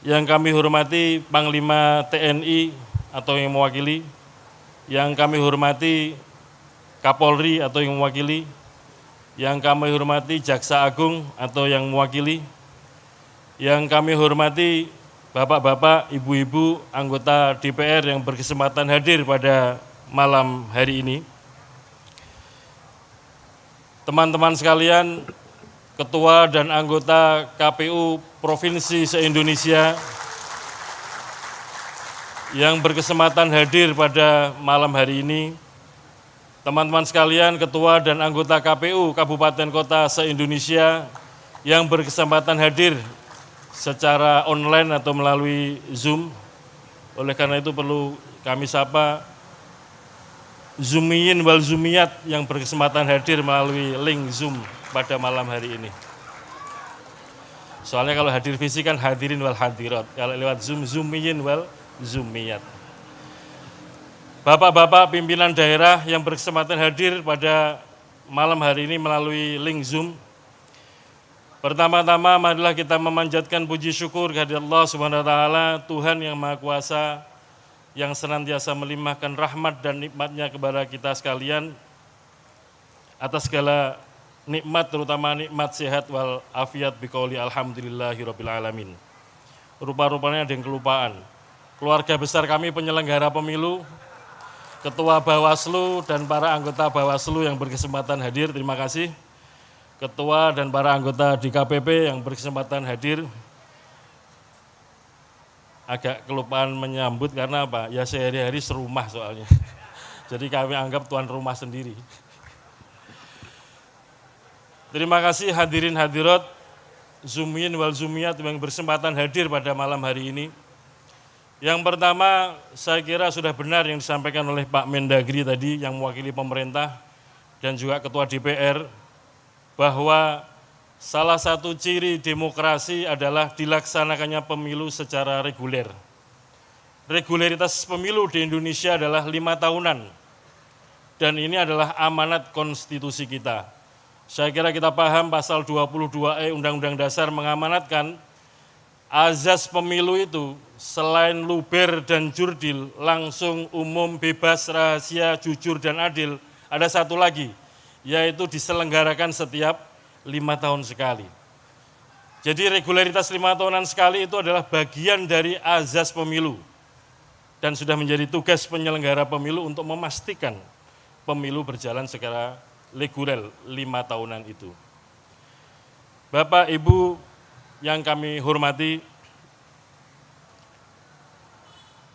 Yang kami hormati Panglima TNI atau yang mewakili, yang kami hormati Kapolri atau yang mewakili, yang kami hormati Jaksa Agung atau yang mewakili, yang kami hormati Bapak-bapak, Ibu-ibu, anggota DPR yang berkesempatan hadir pada malam hari ini. Teman-teman sekalian, Ketua dan anggota KPU Provinsi se-Indonesia yang berkesempatan hadir pada malam hari ini, teman-teman sekalian, Ketua dan anggota KPU Kabupaten Kota se-Indonesia yang berkesempatan hadir secara online atau melalui Zoom. Oleh karena itu perlu kami sapa Zoomiyin wal Zoomiyat yang berkesempatan hadir melalui link Zoom pada malam hari ini. Soalnya kalau hadir fisik kan hadirin wal hadirat, kalau lewat Zoom, Zoomiyin wal Zoomiyat. Bapak-bapak pimpinan daerah yang berkesempatan hadir pada malam hari ini melalui link Zoom. Pertama-tama marilah kita memanjatkan puji syukur kehadirat Allah Subhanahu wa taala, Tuhan yang Maha Kuasa, yang senantiasa melimpahkan rahmat dan nikmat-Nya kepada kita sekalian atas segala nikmat, terutama nikmat sehat wal afiat biqauli alhamdulillahirabbil alamin. Rupa-rupanya ada yang kelupaan. Keluarga besar kami penyelenggara pemilu, Ketua Bawaslu dan para anggota Bawaslu yang berkesempatan hadir, terima kasih. Ketua dan para anggota DKPP yang berkesempatan hadir. Agak kelupaan menyambut karena apa? Ya sehari-hari serumah soalnya. Jadi kami anggap tuan rumah sendiri. Terima kasih hadirin hadirat, Zoomiyin wal Zoomiyat yang berkesempatan hadir pada malam hari ini. Yang pertama, saya kira sudah benar yang disampaikan oleh Pak Mendagri tadi yang mewakili pemerintah dan juga Ketua DPR, bahwa salah satu ciri demokrasi adalah dilaksanakannya pemilu secara reguler. Regularitas pemilu di Indonesia adalah 5 tahunan, dan ini adalah amanat konstitusi kita. Saya kira kita paham pasal 22E Undang-Undang Dasar mengamanatkan azas pemilu itu selain luber dan jurdil, langsung, umum, bebas, rahasia, jujur, dan adil, ada satu lagi, yaitu diselenggarakan setiap 5 tahun sekali. Jadi regularitas 5 tahunan sekali itu adalah bagian dari azas pemilu dan sudah menjadi tugas penyelenggara pemilu untuk memastikan pemilu berjalan secara reguler 5 tahunan itu. Bapak, Ibu yang kami hormati,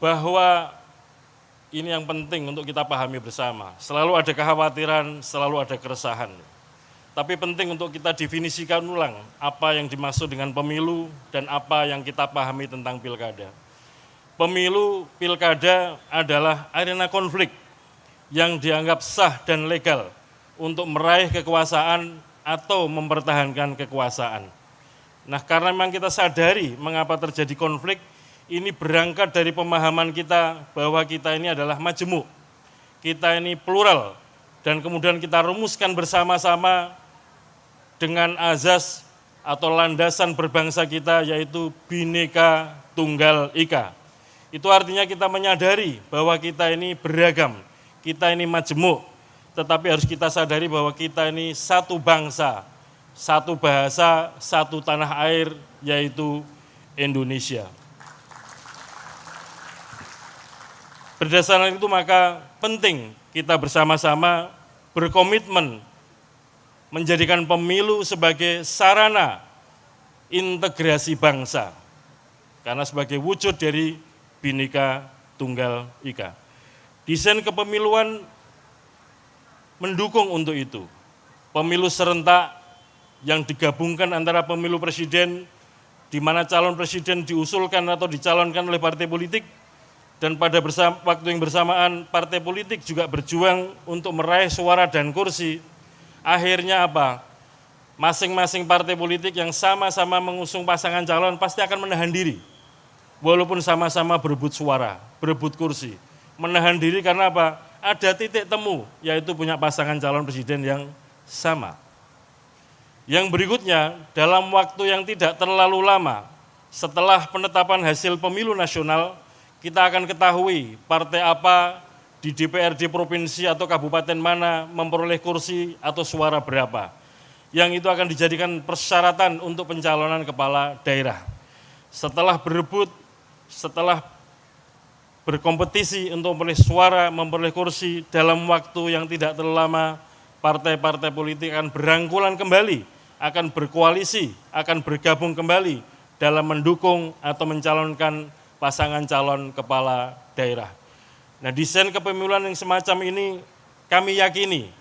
bahwa ini yang penting untuk kita pahami bersama. Selalu ada kekhawatiran, selalu ada keresahan. Tapi penting untuk kita definisikan ulang apa yang dimaksud dengan pemilu dan apa yang kita pahami tentang pilkada. Pemilu, pilkada adalah arena konflik yang dianggap sah dan legal untuk meraih kekuasaan atau mempertahankan kekuasaan. Nah, karena memang kita sadari mengapa terjadi konflik, ini berangkat dari pemahaman kita bahwa kita ini adalah majemuk, kita ini plural, dan kemudian kita rumuskan bersama-sama dengan azas atau landasan berbangsa kita, yaitu Bhinneka Tunggal Ika. Itu artinya kita menyadari bahwa kita ini beragam, kita ini majemuk, tetapi harus kita sadari bahwa kita ini satu bangsa, satu bahasa, satu tanah air, yaitu Indonesia. Berdasarkan itu maka penting kita bersama-sama berkomitmen menjadikan pemilu sebagai sarana integrasi bangsa. Karena sebagai wujud dari Bhinneka Tunggal Ika. Desain kepemiluan mendukung untuk itu. Pemilu serentak yang digabungkan antara pemilu presiden, di mana calon presiden diusulkan atau dicalonkan oleh partai politik, dan pada waktu yang bersamaan partai politik juga berjuang untuk meraih suara dan kursi. Akhirnya apa? Masing-masing partai politik yang sama-sama mengusung pasangan calon pasti akan menahan diri. Walaupun sama-sama berebut suara, berebut kursi. Menahan diri karena apa? Ada titik temu, yaitu punya pasangan calon presiden yang sama. Yang berikutnya, dalam waktu yang tidak terlalu lama, setelah penetapan hasil pemilu nasional, kita akan ketahui partai apa di DPRD provinsi atau kabupaten mana memperoleh kursi atau suara berapa. Yang itu akan dijadikan persyaratan untuk pencalonan kepala daerah. Setelah berebut, setelah berkompetisi untuk memperoleh suara, memperoleh kursi dalam waktu yang tidak terlalu lama, partai-partai politik akan berangkulan kembali, akan berkoalisi, akan bergabung kembali dalam mendukung atau mencalonkan pasangan calon kepala daerah. Nah, desain kepemiluan yang semacam ini kami yakini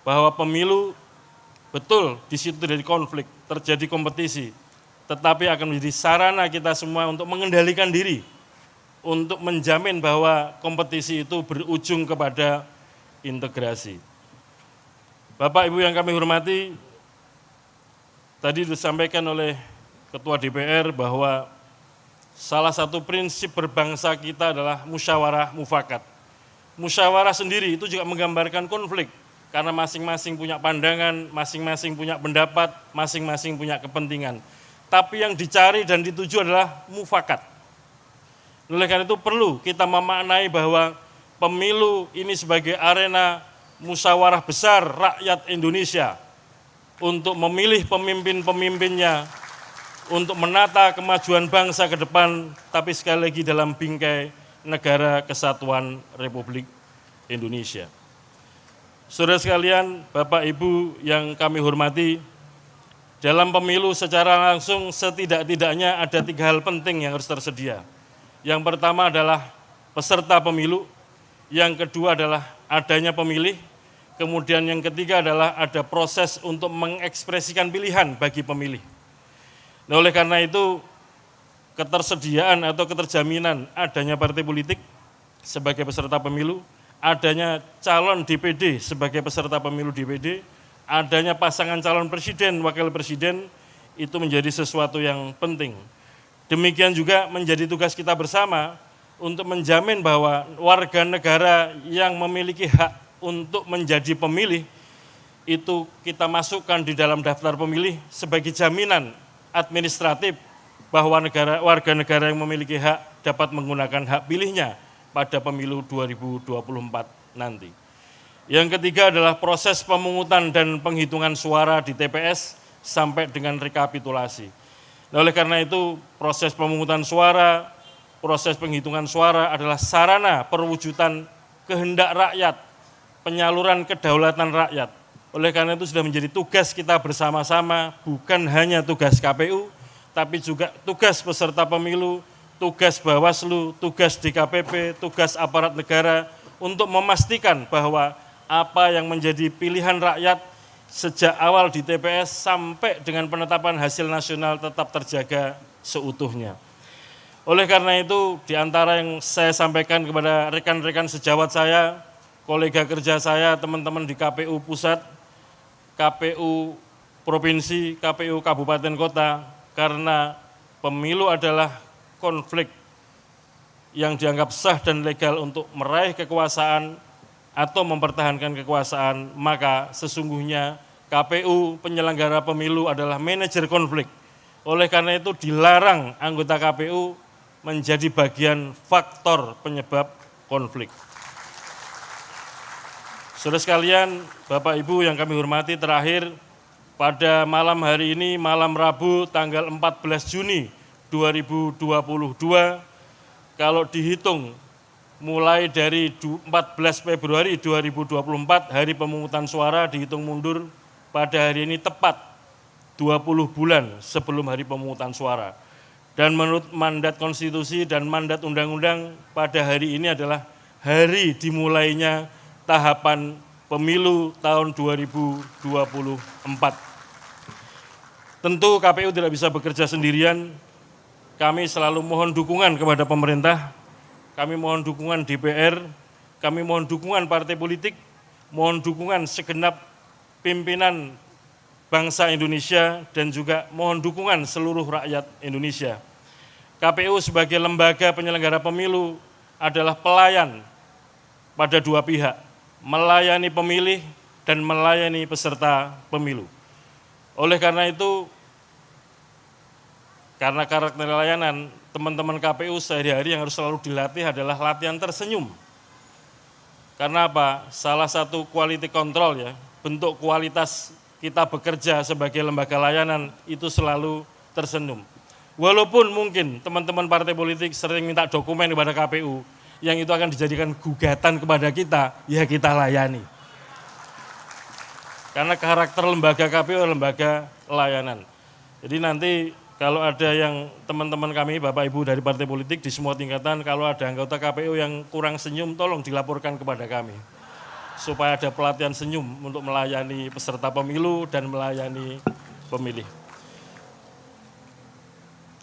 bahwa pemilu betul di situ terjadi konflik, terjadi kompetisi, tetapi akan menjadi sarana kita semua untuk mengendalikan diri, untuk menjamin bahwa kompetisi itu berujung kepada integrasi. Bapak Ibu yang kami hormati, tadi disampaikan oleh Ketua DPR bahwa salah satu prinsip berbangsa kita adalah musyawarah mufakat. Musyawarah sendiri itu juga menggambarkan konflik, karena masing-masing punya pandangan, masing-masing punya pendapat, masing-masing punya kepentingan. Tapi yang dicari dan dituju adalah mufakat. Oleh karena itu perlu kita memaknai bahwa pemilu ini sebagai arena musyawarah besar rakyat Indonesia untuk memilih pemimpin-pemimpinnya, untuk menata kemajuan bangsa ke depan, tapi sekali lagi dalam bingkai Negara Kesatuan Republik Indonesia. Saudara sekalian, Bapak Ibu yang kami hormati, dalam pemilu secara langsung setidak-tidaknya ada 3 hal penting yang harus tersedia. Yang pertama adalah peserta pemilu, yang kedua adalah adanya pemilih, kemudian yang ketiga adalah ada proses untuk mengekspresikan pilihan bagi pemilih. Nah, oleh karena itu, ketersediaan atau keterjaminan adanya partai politik sebagai peserta pemilu, adanya calon DPD sebagai peserta pemilu DPD, adanya pasangan calon presiden, wakil presiden, itu menjadi sesuatu yang penting. Demikian juga menjadi tugas kita bersama untuk menjamin bahwa warga negara yang memiliki hak untuk menjadi pemilih, itu kita masukkan di dalam daftar pemilih sebagai jaminan administratif bahwa warga negara yang memiliki hak dapat menggunakan hak pilihnya pada pemilu 2024 nanti. Yang ketiga adalah proses pemungutan dan penghitungan suara di TPS sampai dengan rekapitulasi. Nah, oleh karena itu proses pemungutan suara, proses penghitungan suara adalah sarana perwujudan kehendak rakyat, penyaluran kedaulatan rakyat. Oleh karena itu sudah menjadi tugas kita bersama-sama, bukan hanya tugas KPU, tapi juga tugas peserta pemilu, tugas Bawaslu, tugas DKPP, tugas aparat negara untuk memastikan bahwa apa yang menjadi pilihan rakyat sejak awal di TPS sampai dengan penetapan hasil nasional tetap terjaga seutuhnya. Oleh karena itu, di antara yang saya sampaikan kepada rekan-rekan sejawat saya, kolega kerja saya, teman-teman di KPU Pusat, KPU Provinsi, KPU Kabupaten Kota, karena pemilu adalah konflik yang dianggap sah dan legal untuk meraih kekuasaan atau mempertahankan kekuasaan, maka sesungguhnya KPU penyelenggara pemilu adalah manajer konflik. Oleh karena itu dilarang anggota KPU menjadi bagian faktor penyebab konflik. Saudara sekalian, Bapak Ibu yang kami hormati, terakhir pada malam hari ini, malam Rabu tanggal 14 Juni 2022, kalau dihitung mulai dari 14 Februari 2024, hari pemungutan suara dihitung mundur pada hari ini tepat 20 bulan sebelum hari pemungutan suara. Dan menurut mandat konstitusi dan mandat undang-undang, pada hari ini adalah hari dimulainya tahapan pemilu tahun 2024. Tentu KPU tidak bisa bekerja sendirian, kami selalu mohon dukungan kepada pemerintah, kami mohon dukungan DPR, kami mohon dukungan partai politik, mohon dukungan segenap pimpinan bangsa Indonesia, dan juga mohon dukungan seluruh rakyat Indonesia. KPU sebagai lembaga penyelenggara pemilu adalah pelayan pada dua pihak, melayani pemilih dan melayani peserta pemilu. Oleh karena itu, karena karakter layanan, teman-teman KPU sehari-hari yang harus selalu dilatih adalah latihan tersenyum. Karena apa? Salah satu quality control ya, bentuk kualitas kita bekerja sebagai lembaga layanan itu selalu tersenyum. Walaupun mungkin teman-teman partai politik sering minta dokumen kepada KPU, yang itu akan dijadikan gugatan kepada kita, ya kita layani. Karena karakter lembaga KPU adalah lembaga layanan. Jadi nanti kalau ada yang teman-teman kami, Bapak Ibu dari partai politik di semua tingkatan, kalau ada anggota KPU yang kurang senyum, tolong dilaporkan kepada kami. Supaya ada pelatihan senyum untuk melayani peserta pemilu dan melayani pemilih.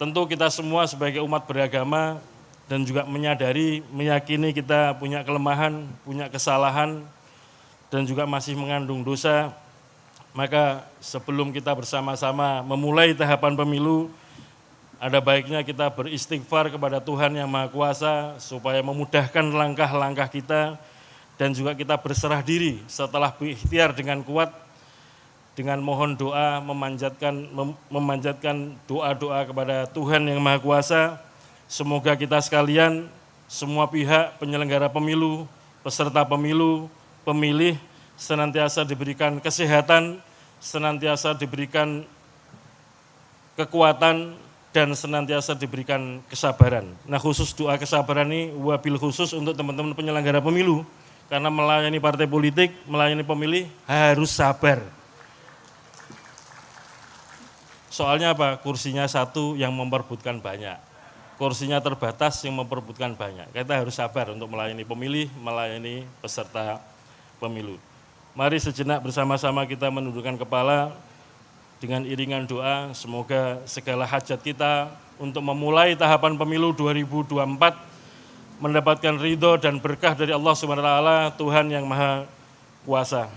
Tentu kita semua sebagai umat beragama dan juga menyadari, meyakini kita punya kelemahan, punya kesalahan, dan juga masih mengandung dosa. Maka sebelum kita bersama-sama memulai tahapan pemilu, ada baiknya kita beristighfar kepada Tuhan Yang Maha Kuasa supaya memudahkan langkah-langkah kita, dan juga kita berserah diri setelah berikhtiar dengan kuat, dengan mohon doa, memanjatkan doa-doa kepada Tuhan Yang Maha Kuasa. Semoga kita sekalian, semua pihak penyelenggara pemilu, peserta pemilu, pemilih, senantiasa diberikan kesehatan, senantiasa diberikan kekuatan, dan senantiasa diberikan kesabaran. Nah, khusus doa kesabaran ini wabil khusus untuk teman-teman penyelenggara pemilu, karena melayani partai politik, melayani pemilih harus sabar. Soalnya apa? Kursinya satu yang memperebutkan banyak. Kursinya terbatas yang memperebutkan banyak. Kita harus sabar untuk melayani pemilih, melayani peserta pemilu. Mari sejenak bersama-sama kita menundukkan kepala dengan iringan doa. Semoga segala hajat kita untuk memulai tahapan pemilu 2024 mendapatkan ridho dan berkah dari Allah SWT, Tuhan Yang Maha Kuasa.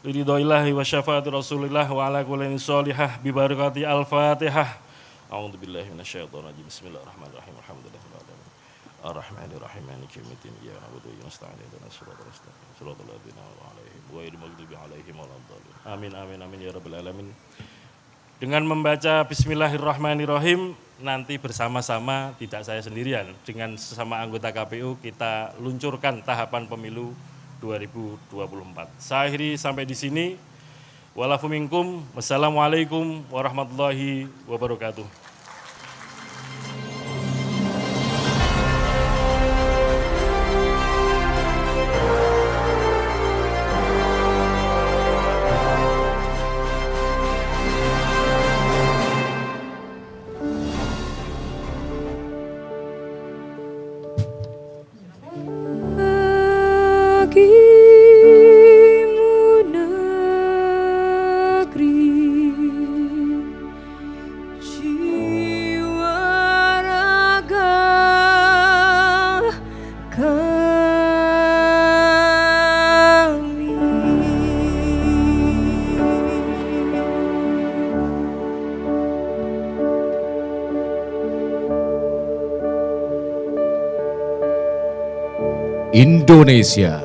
Ridhoillahi wa syafaati Rasulillah wa ala kulli sholihah bi barakati al-Fatihah. A'udzubillahi minasyaitonirrajim. Bismillahirrahmanirrahim. Alhamdulillahirabbil alamin. Ar-Rahmanir-Rahim. Maliki yaumiddin. Iyyaka na'budu wa iyyaka nasta'in. Ihdinas siratal mustaqim. Shiratal ladzina an'amta 'alaihim ghairil maghdubi 'alaihim waladdallin. Amin amin amin ya rabbal alamin. Dengan membaca Bismillahirrahmanirrahim, nanti bersama-sama, tidak saya sendirian, dengan sesama anggota KPU kita luncurkan tahapan pemilu 2024. Saya akhiri sampai di sini. Walafu minkum. Wassalamualaikum warahmatullahi wabarakatuh. Indonesia,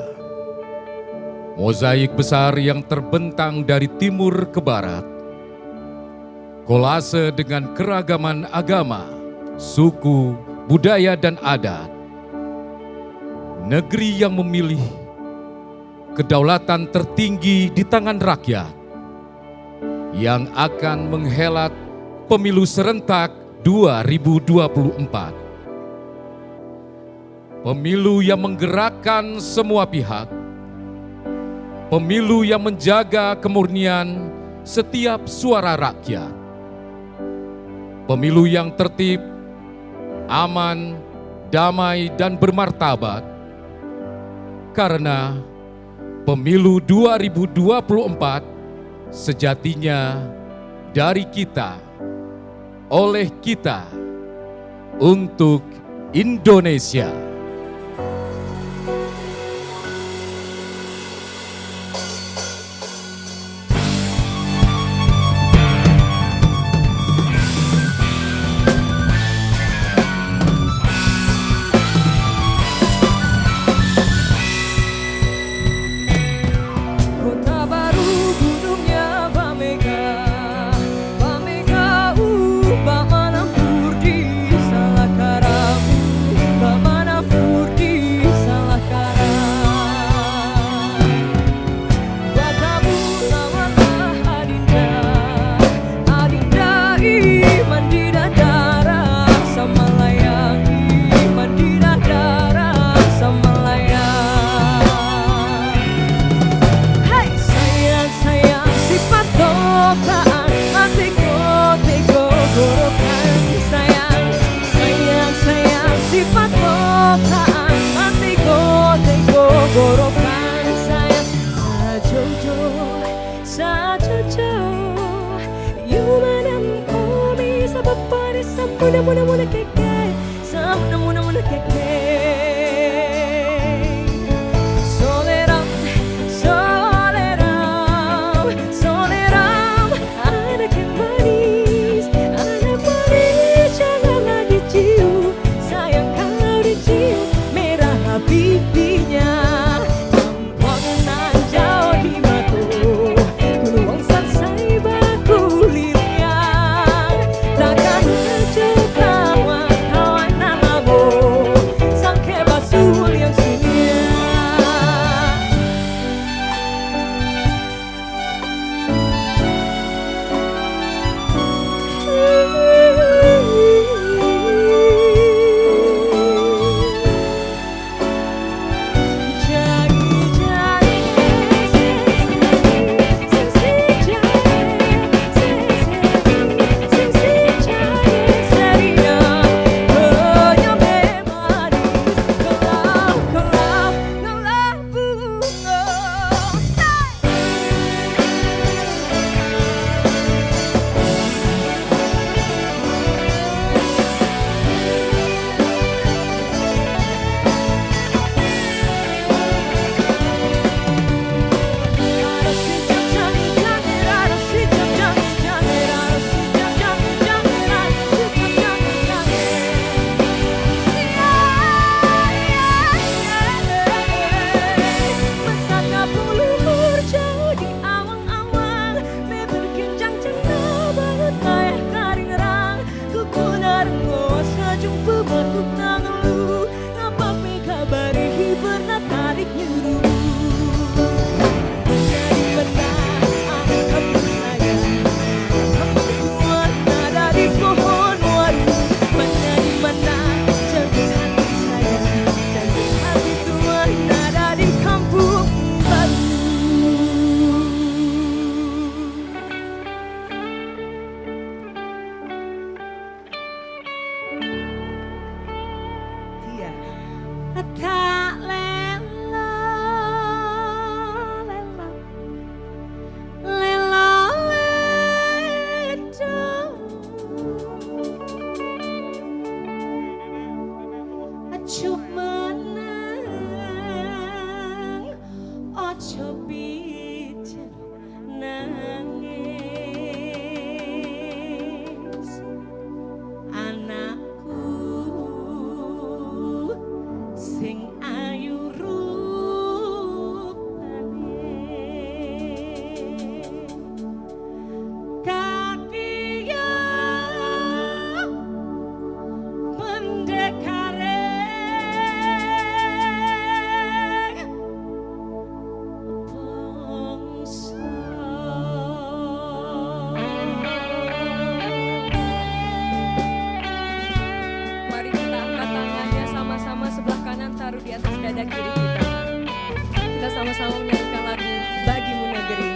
mozaik besar yang terbentang dari timur ke barat, kolase dengan keragaman agama, suku, budaya dan adat, negeri yang memilih kedaulatan tertinggi di tangan rakyat, yang akan menghelat pemilu serentak 2024. Pemilu yang menggerakkan semua pihak, pemilu yang menjaga kemurnian setiap suara rakyat, pemilu yang tertib, aman, damai, dan bermartabat, karena pemilu 2024 sejatinya dari kita, oleh kita, untuk Indonesia. Takkan tarik nyuruh. Mana aku sayang, perempuan ada di pohon waru. Mana jauh hati saya, jauh hati tuan ada di kampung baru. Tak lela, leda. Acuh menang, ojo bijen nangis. Anakku sing ayu rupane, tapi ya pendekare bangsa. Mari kita angkat tangannya sama-sama, sebelah kanan taruh di atas dada kiri kita. Kita sama-sama menyanyikan lagu Bagimu Negeri.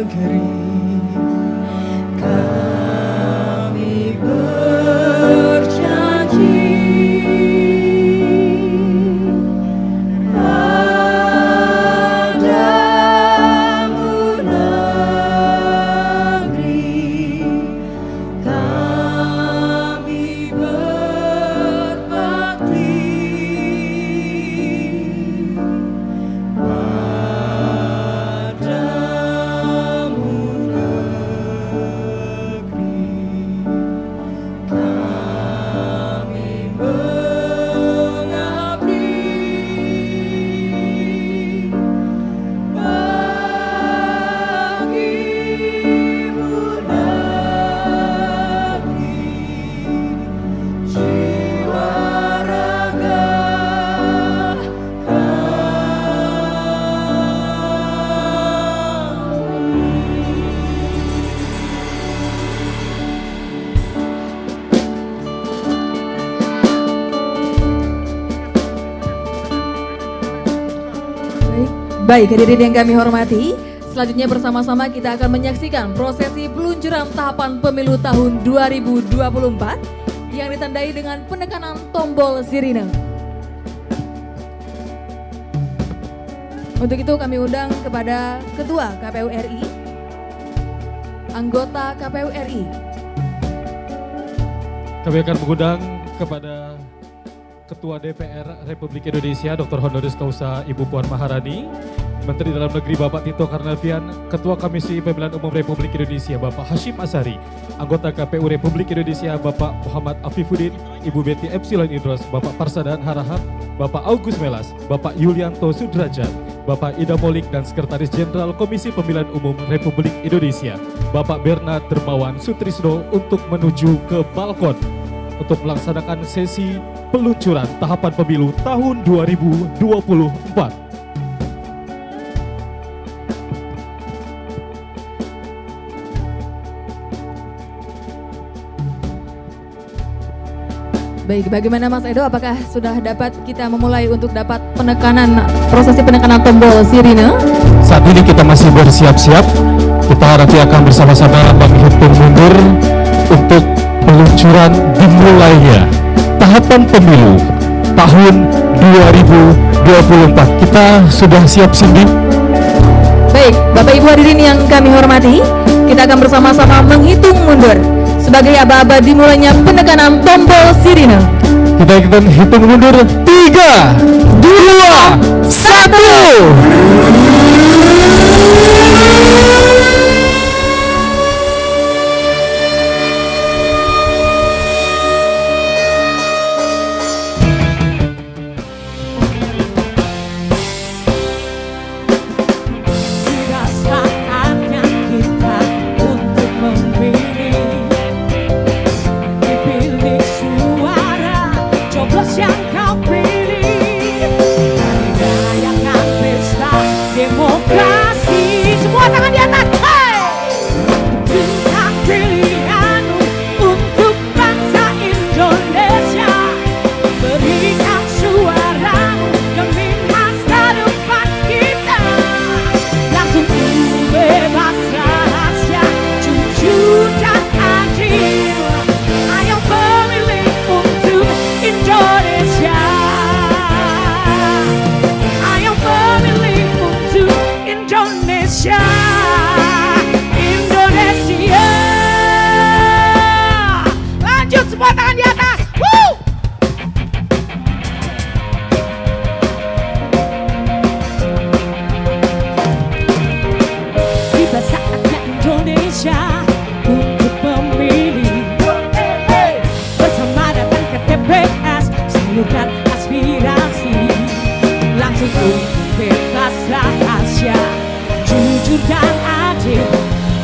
Negeri kami berjanji padamu, negeri kami berbakti. Baik, hadirin yang kami hormati, selanjutnya bersama-sama kita akan menyaksikan prosesi peluncuran tahapan pemilu tahun 2024 yang ditandai dengan penekanan tombol sirine. Untuk itu kami undang kepada Ketua KPU RI, anggota KPU RI. Kami akan mengundang kepada Ketua DPR Republik Indonesia Dr. Honoris Causa Ibu Puan Maharani, Menteri Dalam Negeri Bapak Tito Karnavian, Ketua Komisi Pemilihan Umum Republik Indonesia Bapak Hashim Asyari, Anggota KPU Republik Indonesia Bapak Muhammad Afifuddin, Ibu Betty Epsilon Idros, Bapak Parsadan Harahap, Bapak Agus Melas, Bapak Yulianto Sudrajat, Bapak Ida Molik dan Sekretaris Jenderal Komisi Pemilihan Umum Republik Indonesia Bapak Bernard Dermawan Sutrisno untuk menuju ke balkon untuk melaksanakan sesi peluncuran tahapan pemilu tahun 2024. Baik, bagaimana Mas Edo? Apakah sudah dapat kita memulai untuk dapat prosesi penekanan tombol sirine? Saat ini kita masih bersiap-siap. Kita nanti akan bersama-sama menghitung mundur untuk peluncuran dimulainya tahapan pemilu tahun 2024. Kita sudah siap, Cindy? Baik, Bapak Ibu hadirin yang kami hormati, kita akan bersama-sama menghitung mundur sebagai aba-aba dimulainya penekanan tombol sirine. Kita akan hitung mundur 3, 2, 1.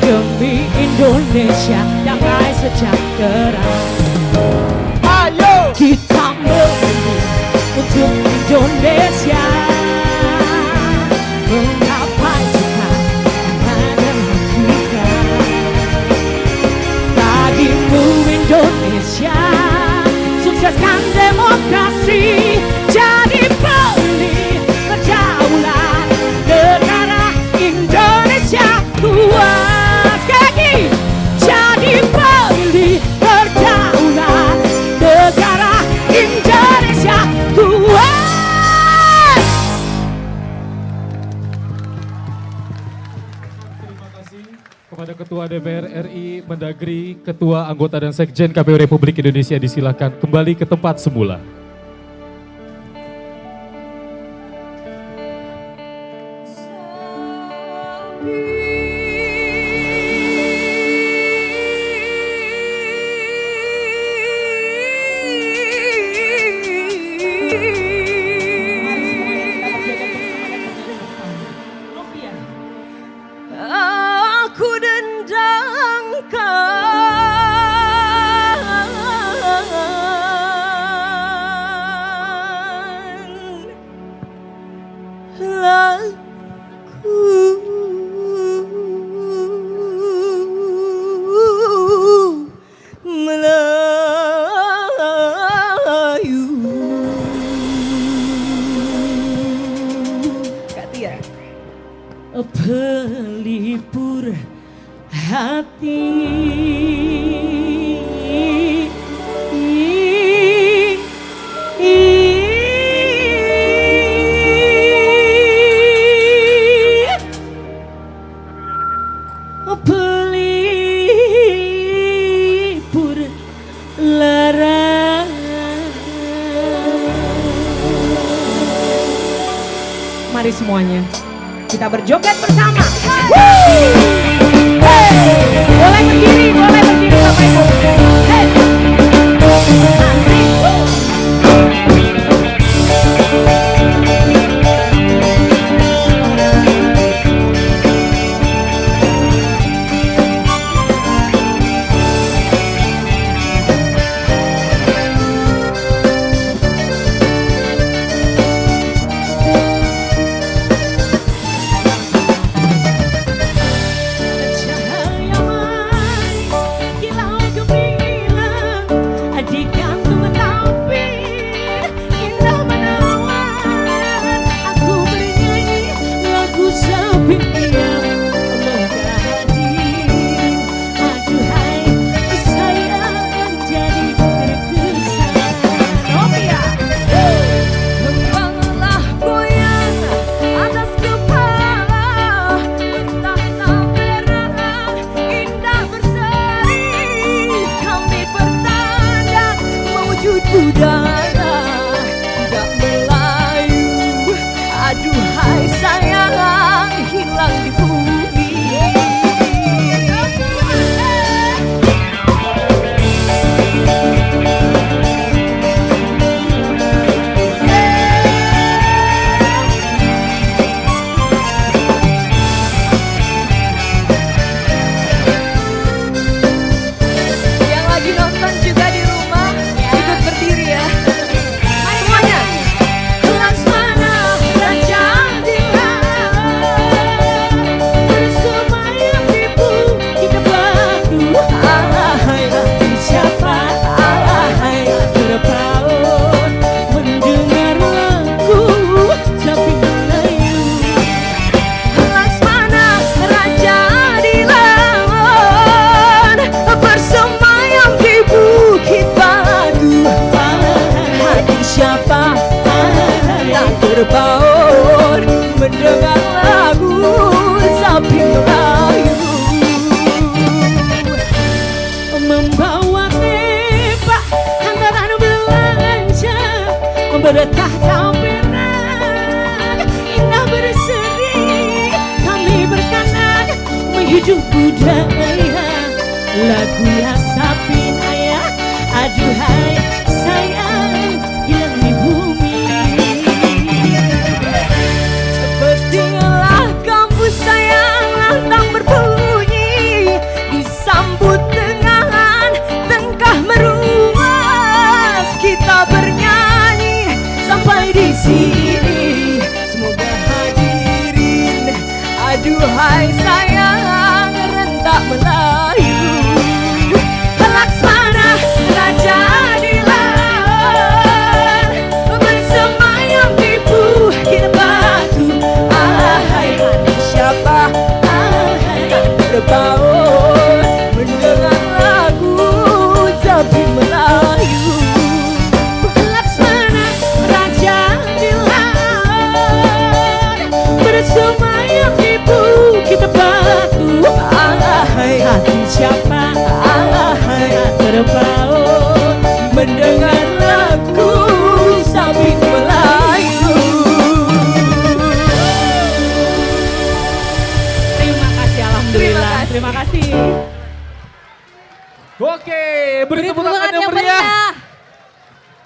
demi Indonesia damai sejahtera. Ayo Kita memilih untuk Indonesia, menggapai cita dan kita. Bagimu Indonesia, sukseskan demokrasi, jadi pelih berdaulat negara Indonesia luas. Kaki jadi pelih berdaulat negara Indonesia luas. Terima kasih kepada Ketua DPR RI, Mendagri, Ketua Anggota dan Sekjen KPU Republik Indonesia, disilakan kembali ke tempat semula. Aku dendangkan lagu Melayu. Kak Tia. Pelipur hati. Pelipur lara. Mari semuanya kita berjoget bersama. Boleh berdiri Bapak Ibu. Cahaya manis kilau gemilang di gantung tampil indah menawan. Aku bernyanyi lagu Sapia moga hadir. Aduhai sayang jadi terkesan. Opia kembanglah goyang atas kepala, bertahta merah indah berseri. Kami bertanda mewujud budaya tidak Melayu. Aduhai sayang hilang di bumi. Yang lagi nonton juga di rumah ikut berdiri ya. Semuanya. Laksana Raja bersemayam di bukit batu. Alahai siapa alahai terpaut mendengar lagu Sapi Melayu. Laksana Raja di laut bersemayam di bukit batu. Hati siapa yang terpaut mendengar lagu Sapi Melayu. Membawa tembak hantaran belanja, bertahta perak indah berseri. Kami berkanak menghidup budaya lagu Sapin ayah. Aduhai sayang hilang di bumi. Sepertilah kampus sayang lantang berbunyi. bertahun mendengar lagu Zafi Melayu. Laksana raja di laut bersemayam di bukit batu. Alahai hati siapa, alahai terpaut mendengar lagu Zafi Melayu. Terima kasih, alhamdulillah. Terima kasih. Oke, beri Beri tepuk tepuk tangan tangan yang yang meriah. meriah.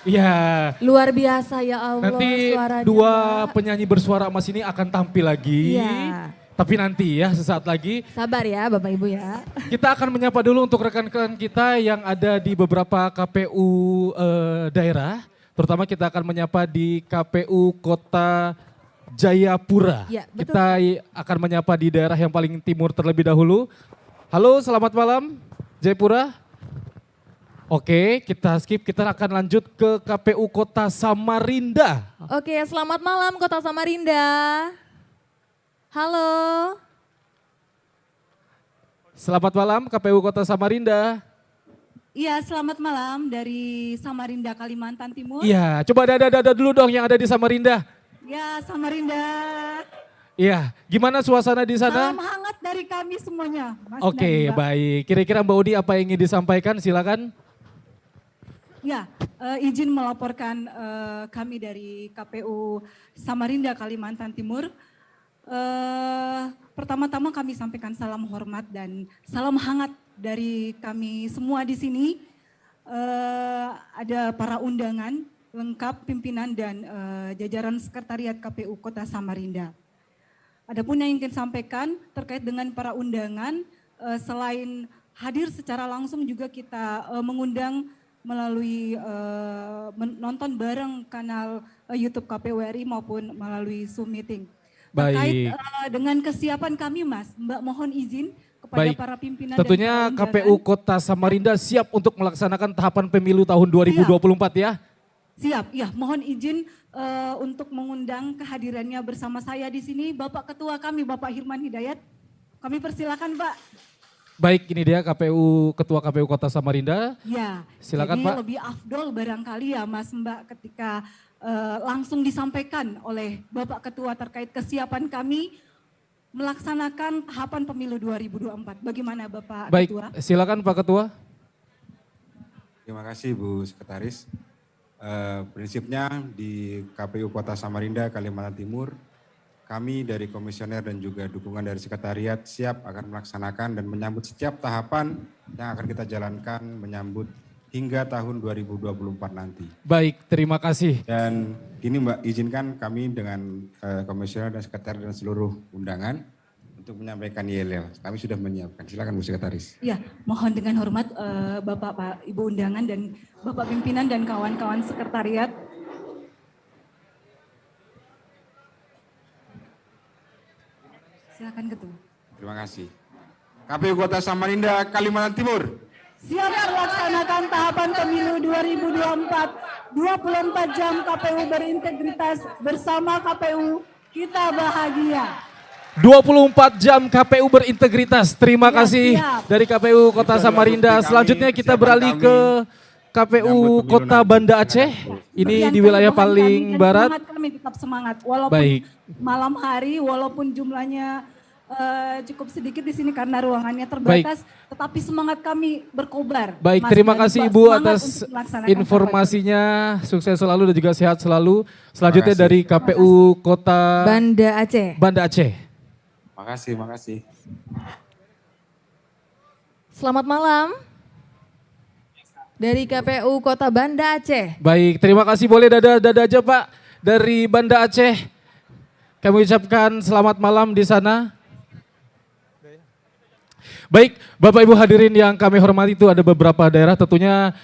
Iya. Luar biasa ya Allah Nanti suaranya. dua penyanyi bersuara emas ini akan tampil lagi. Iya. Tapi nanti ya sesaat lagi. Sabar ya Bapak Ibu ya. Kita akan menyapa dulu untuk rekan-rekan kita yang ada di beberapa KPU daerah. Terutama kita akan menyapa di KPU Kota Jayapura. Ya, betul. Kita akan menyapa di daerah yang paling timur terlebih dahulu. Halo, selamat malam Jayapura. Oke, kita skip. Kita akan lanjut ke KPU Kota Samarinda. Oke, selamat malam Kota Samarinda. Halo. Selamat malam KPU Kota Samarinda. Iya, selamat malam dari Samarinda, Kalimantan Timur. Iya, coba dada dulu dong yang ada di Samarinda. Ya, Samarinda. Iya, gimana suasana di sana? Salam hangat dari kami semuanya. Mas Oke, dan Mbak. baik. Kira-kira Mbak Udi apa yang ingin disampaikan? Silakan. Ya, izin melaporkan kami dari KPU Samarinda, Kalimantan Timur. Pertama-tama kami sampaikan salam hormat dan salam hangat dari kami semua di sini. Ada para undangan lengkap pimpinan dan jajaran sekretariat KPU Kota Samarinda. Adapun yang ingin sampaikan terkait dengan para undangan, selain hadir secara langsung juga kita mengundang melalui menonton bareng kanal YouTube KPU RI maupun melalui Zoom meeting. Terkait dengan kesiapan kami Mas, Mbak mohon izin kepada Baik. para pimpinan Tentunya dan para KPU undangan. Kota Samarinda siap untuk melaksanakan tahapan pemilu tahun 2024 ya. Siap, ya mohon izin untuk mengundang kehadirannya bersama saya di sini Bapak Ketua kami Bapak Hirman Hidayat. Kami persilakan Pak. Baik, ini dia Ketua KPU Kota Samarinda. Ya, Silakan, jadi Pak. lebih afdol barangkali ya Mas Mbak ketika langsung disampaikan oleh Bapak Ketua terkait kesiapan kami melaksanakan tahapan pemilu 2024. Bagaimana Bapak Baik, Ketua? silakan Pak Ketua. Terima kasih Bu Sekretaris. Prinsipnya di KPU Kota Samarinda, Kalimantan Timur, kami dari komisioner dan juga dukungan dari sekretariat siap akan melaksanakan dan menyambut setiap tahapan yang akan kita jalankan menyambut hingga tahun 2024 nanti. Baik, terima kasih. Dan gini Mbak, izinkan kami dengan komisioner dan sekretariat dan seluruh undangan untuk menyampaikan yel-yel. Kami sudah menyiapkan. Silakan Bu Sekretaris. Ya, mohon dengan hormat Bapak, Pak, Ibu undangan dan Bapak pimpinan dan kawan-kawan sekretariat. Silakan Ketua. Terima kasih. KPU Kota Samarinda, Kalimantan Timur. Siap melaksanakan tahapan pemilu 2024, 24 jam KPU berintegritas bersama KPU kita bahagia. 24 jam KPU berintegritas. Terima Ya, kasih siap. dari KPU Kota Samarinda. Selanjutnya kita beralih ke KPU Kota Banda Aceh. Ini di wilayah paling barat. Kami tetap semangat walaupun Baik. malam hari, walaupun jumlahnya cukup sedikit di sini karena ruangannya terbatas, tetapi semangat kami berkobar. Baik, Mas terima dan kasih Mbak, Ibu semangat atas untuk melaksanakan informasinya. Sukses selalu dan juga sehat selalu. Selanjutnya Terima kasih. dari KPU Kota Banda Aceh. Banda Aceh. Makasih, makasih. Selamat malam. Dari KPU Kota Banda Aceh. Baik, terima kasih. Boleh dada aja Pak dari Banda Aceh. Kami ucapkan selamat malam di sana. Baik, Bapak Ibu hadirin yang kami hormati, itu ada beberapa daerah tentunya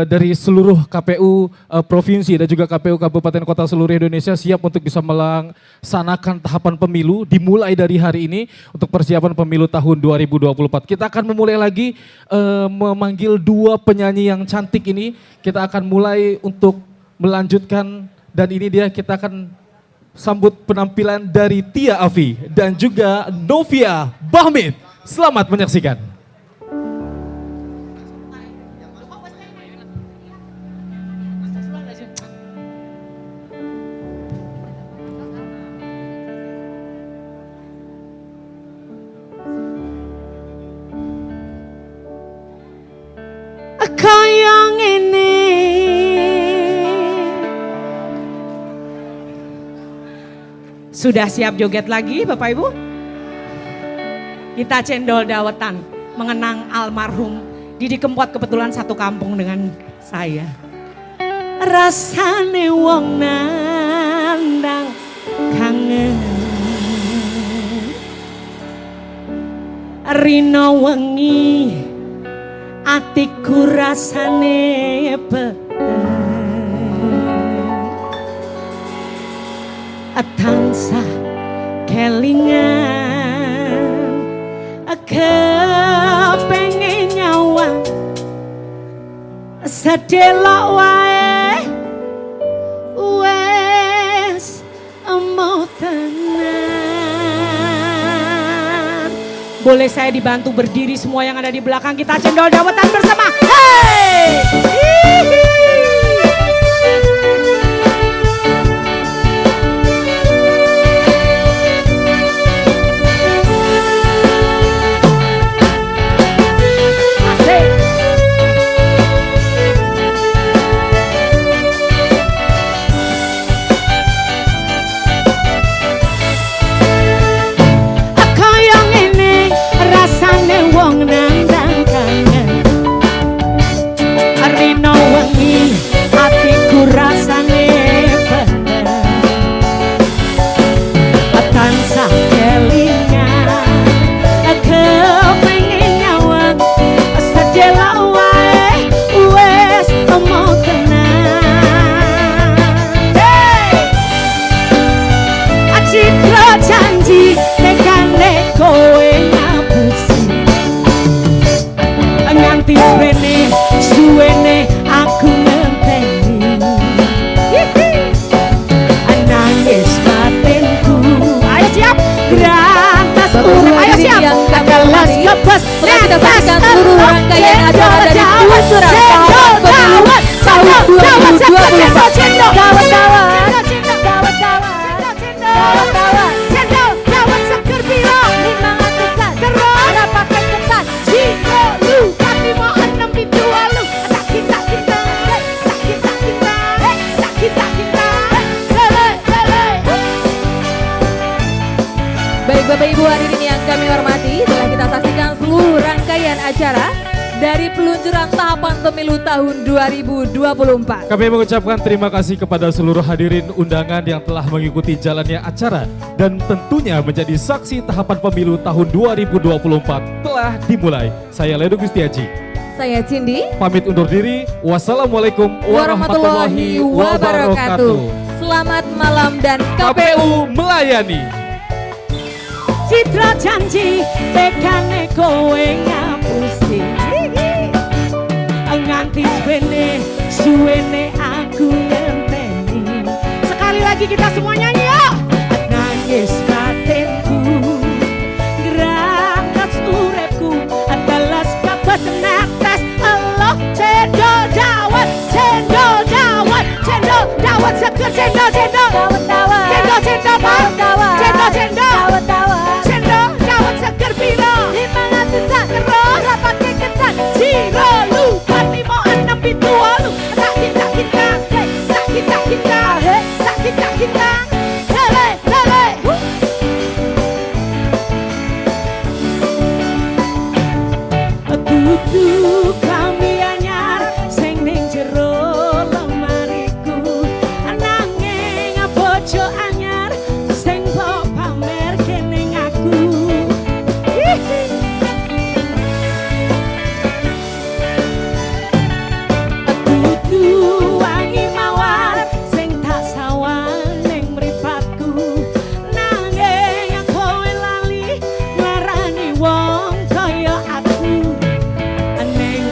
dari seluruh KPU provinsi dan juga KPU kabupaten kota seluruh Indonesia siap untuk bisa melaksanakan tahapan pemilu dimulai dari hari ini untuk persiapan pemilu tahun 2024. Kita akan memulai lagi memanggil dua penyanyi yang cantik ini. Kita akan mulai untuk melanjutkan dan ini dia kita akan sambut penampilan dari Tia Afi dan juga Novia Bahmid. Selamat menyaksikan. Kaya ngene sudah siap joget lagi Bapak Ibu? Kita cendol dawetan mengenang almarhum Didi Kempot, kebetulan satu kampung dengan saya. Rasane wong nandang kangen rino wengi atiku rasane tansah kelingan kepengen nyawang sedelok wae wes mau tenan. Boleh saya dibantu berdiri semua yang ada di belakang, kita cendol dawetan bersama. Hey! Kita saksikan seluruh rangkaian acara dari peluncuran tahapan pemilu tahun 2024. Bapak Ibu hadirin yang kami hormati, telah kita saksikan seluruh rangkaian acara dari peluncuran tahapan pemilu tahun 2024. Kami mengucapkan terima kasih kepada seluruh hadirin undangan yang telah mengikuti jalannya acara dan tentunya menjadi saksi tahapan pemilu tahun 2024 telah dimulai. Saya Ledo Gustiaji. Saya Cindy. Pamit undur diri. Wassalamualaikum warahmatullahi wabarakatuh. Selamat malam dan KPU melayani. Citra janji tekane kowe ngapusi nganti suwene aku ngenteni. Sekali lagi kita semua nyanyi yuk. Nangis batinku gerangas urepku adalah kabas netes Allah cendol dawet seger cendol dawet cendol dawet seger piro 500-an terus rapat keketan Ciro lupa 56 pintu walu tak kita lele tutu kami anyar sing ning jero lemariku nanging bojo anyar sing mbok pamer kening aku. Tutu wangi mawar sing tak sawang ning mripatku nanging kowe lali ngarani wong kaya aku. Neng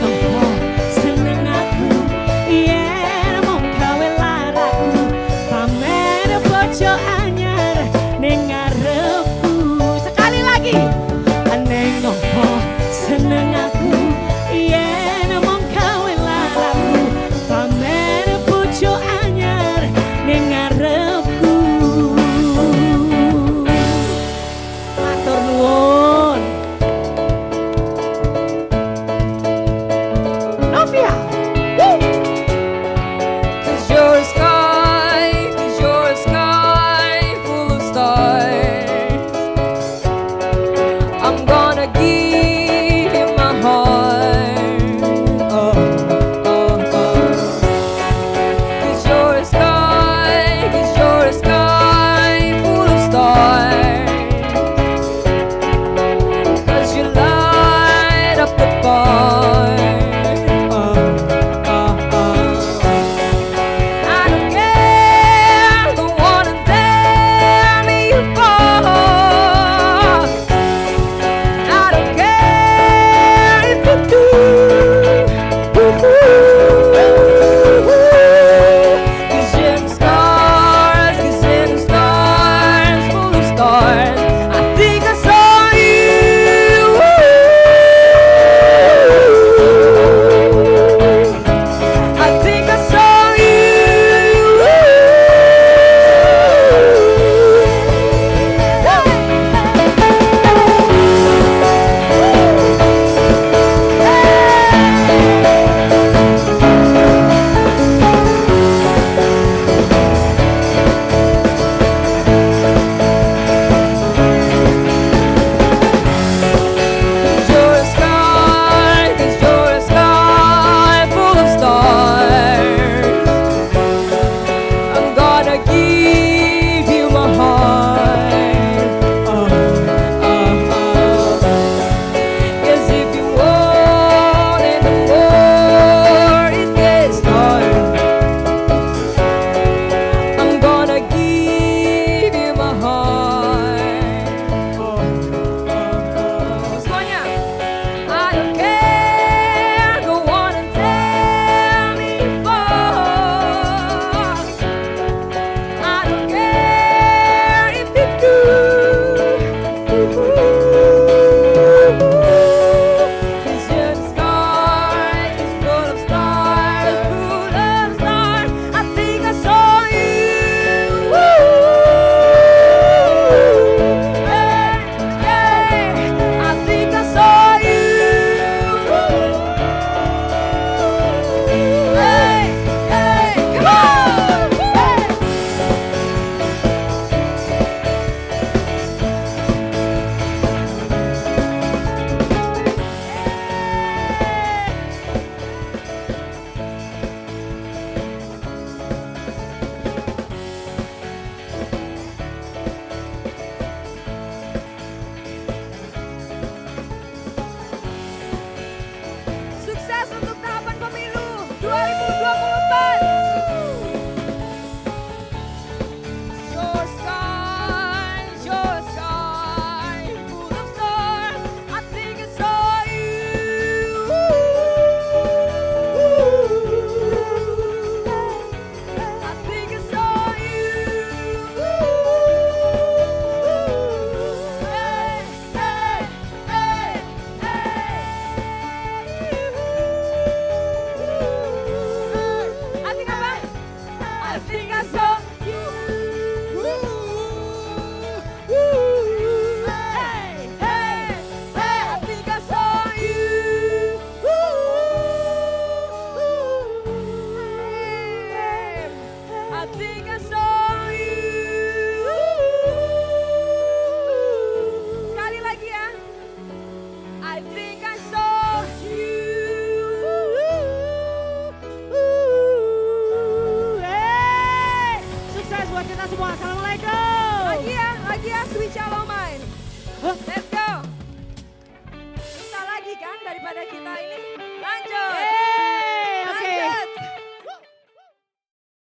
semua. Assalamualaikum. Lagi ya, switch shalom main. Let's go. Kita lagi kan daripada kita ini. Lanjut.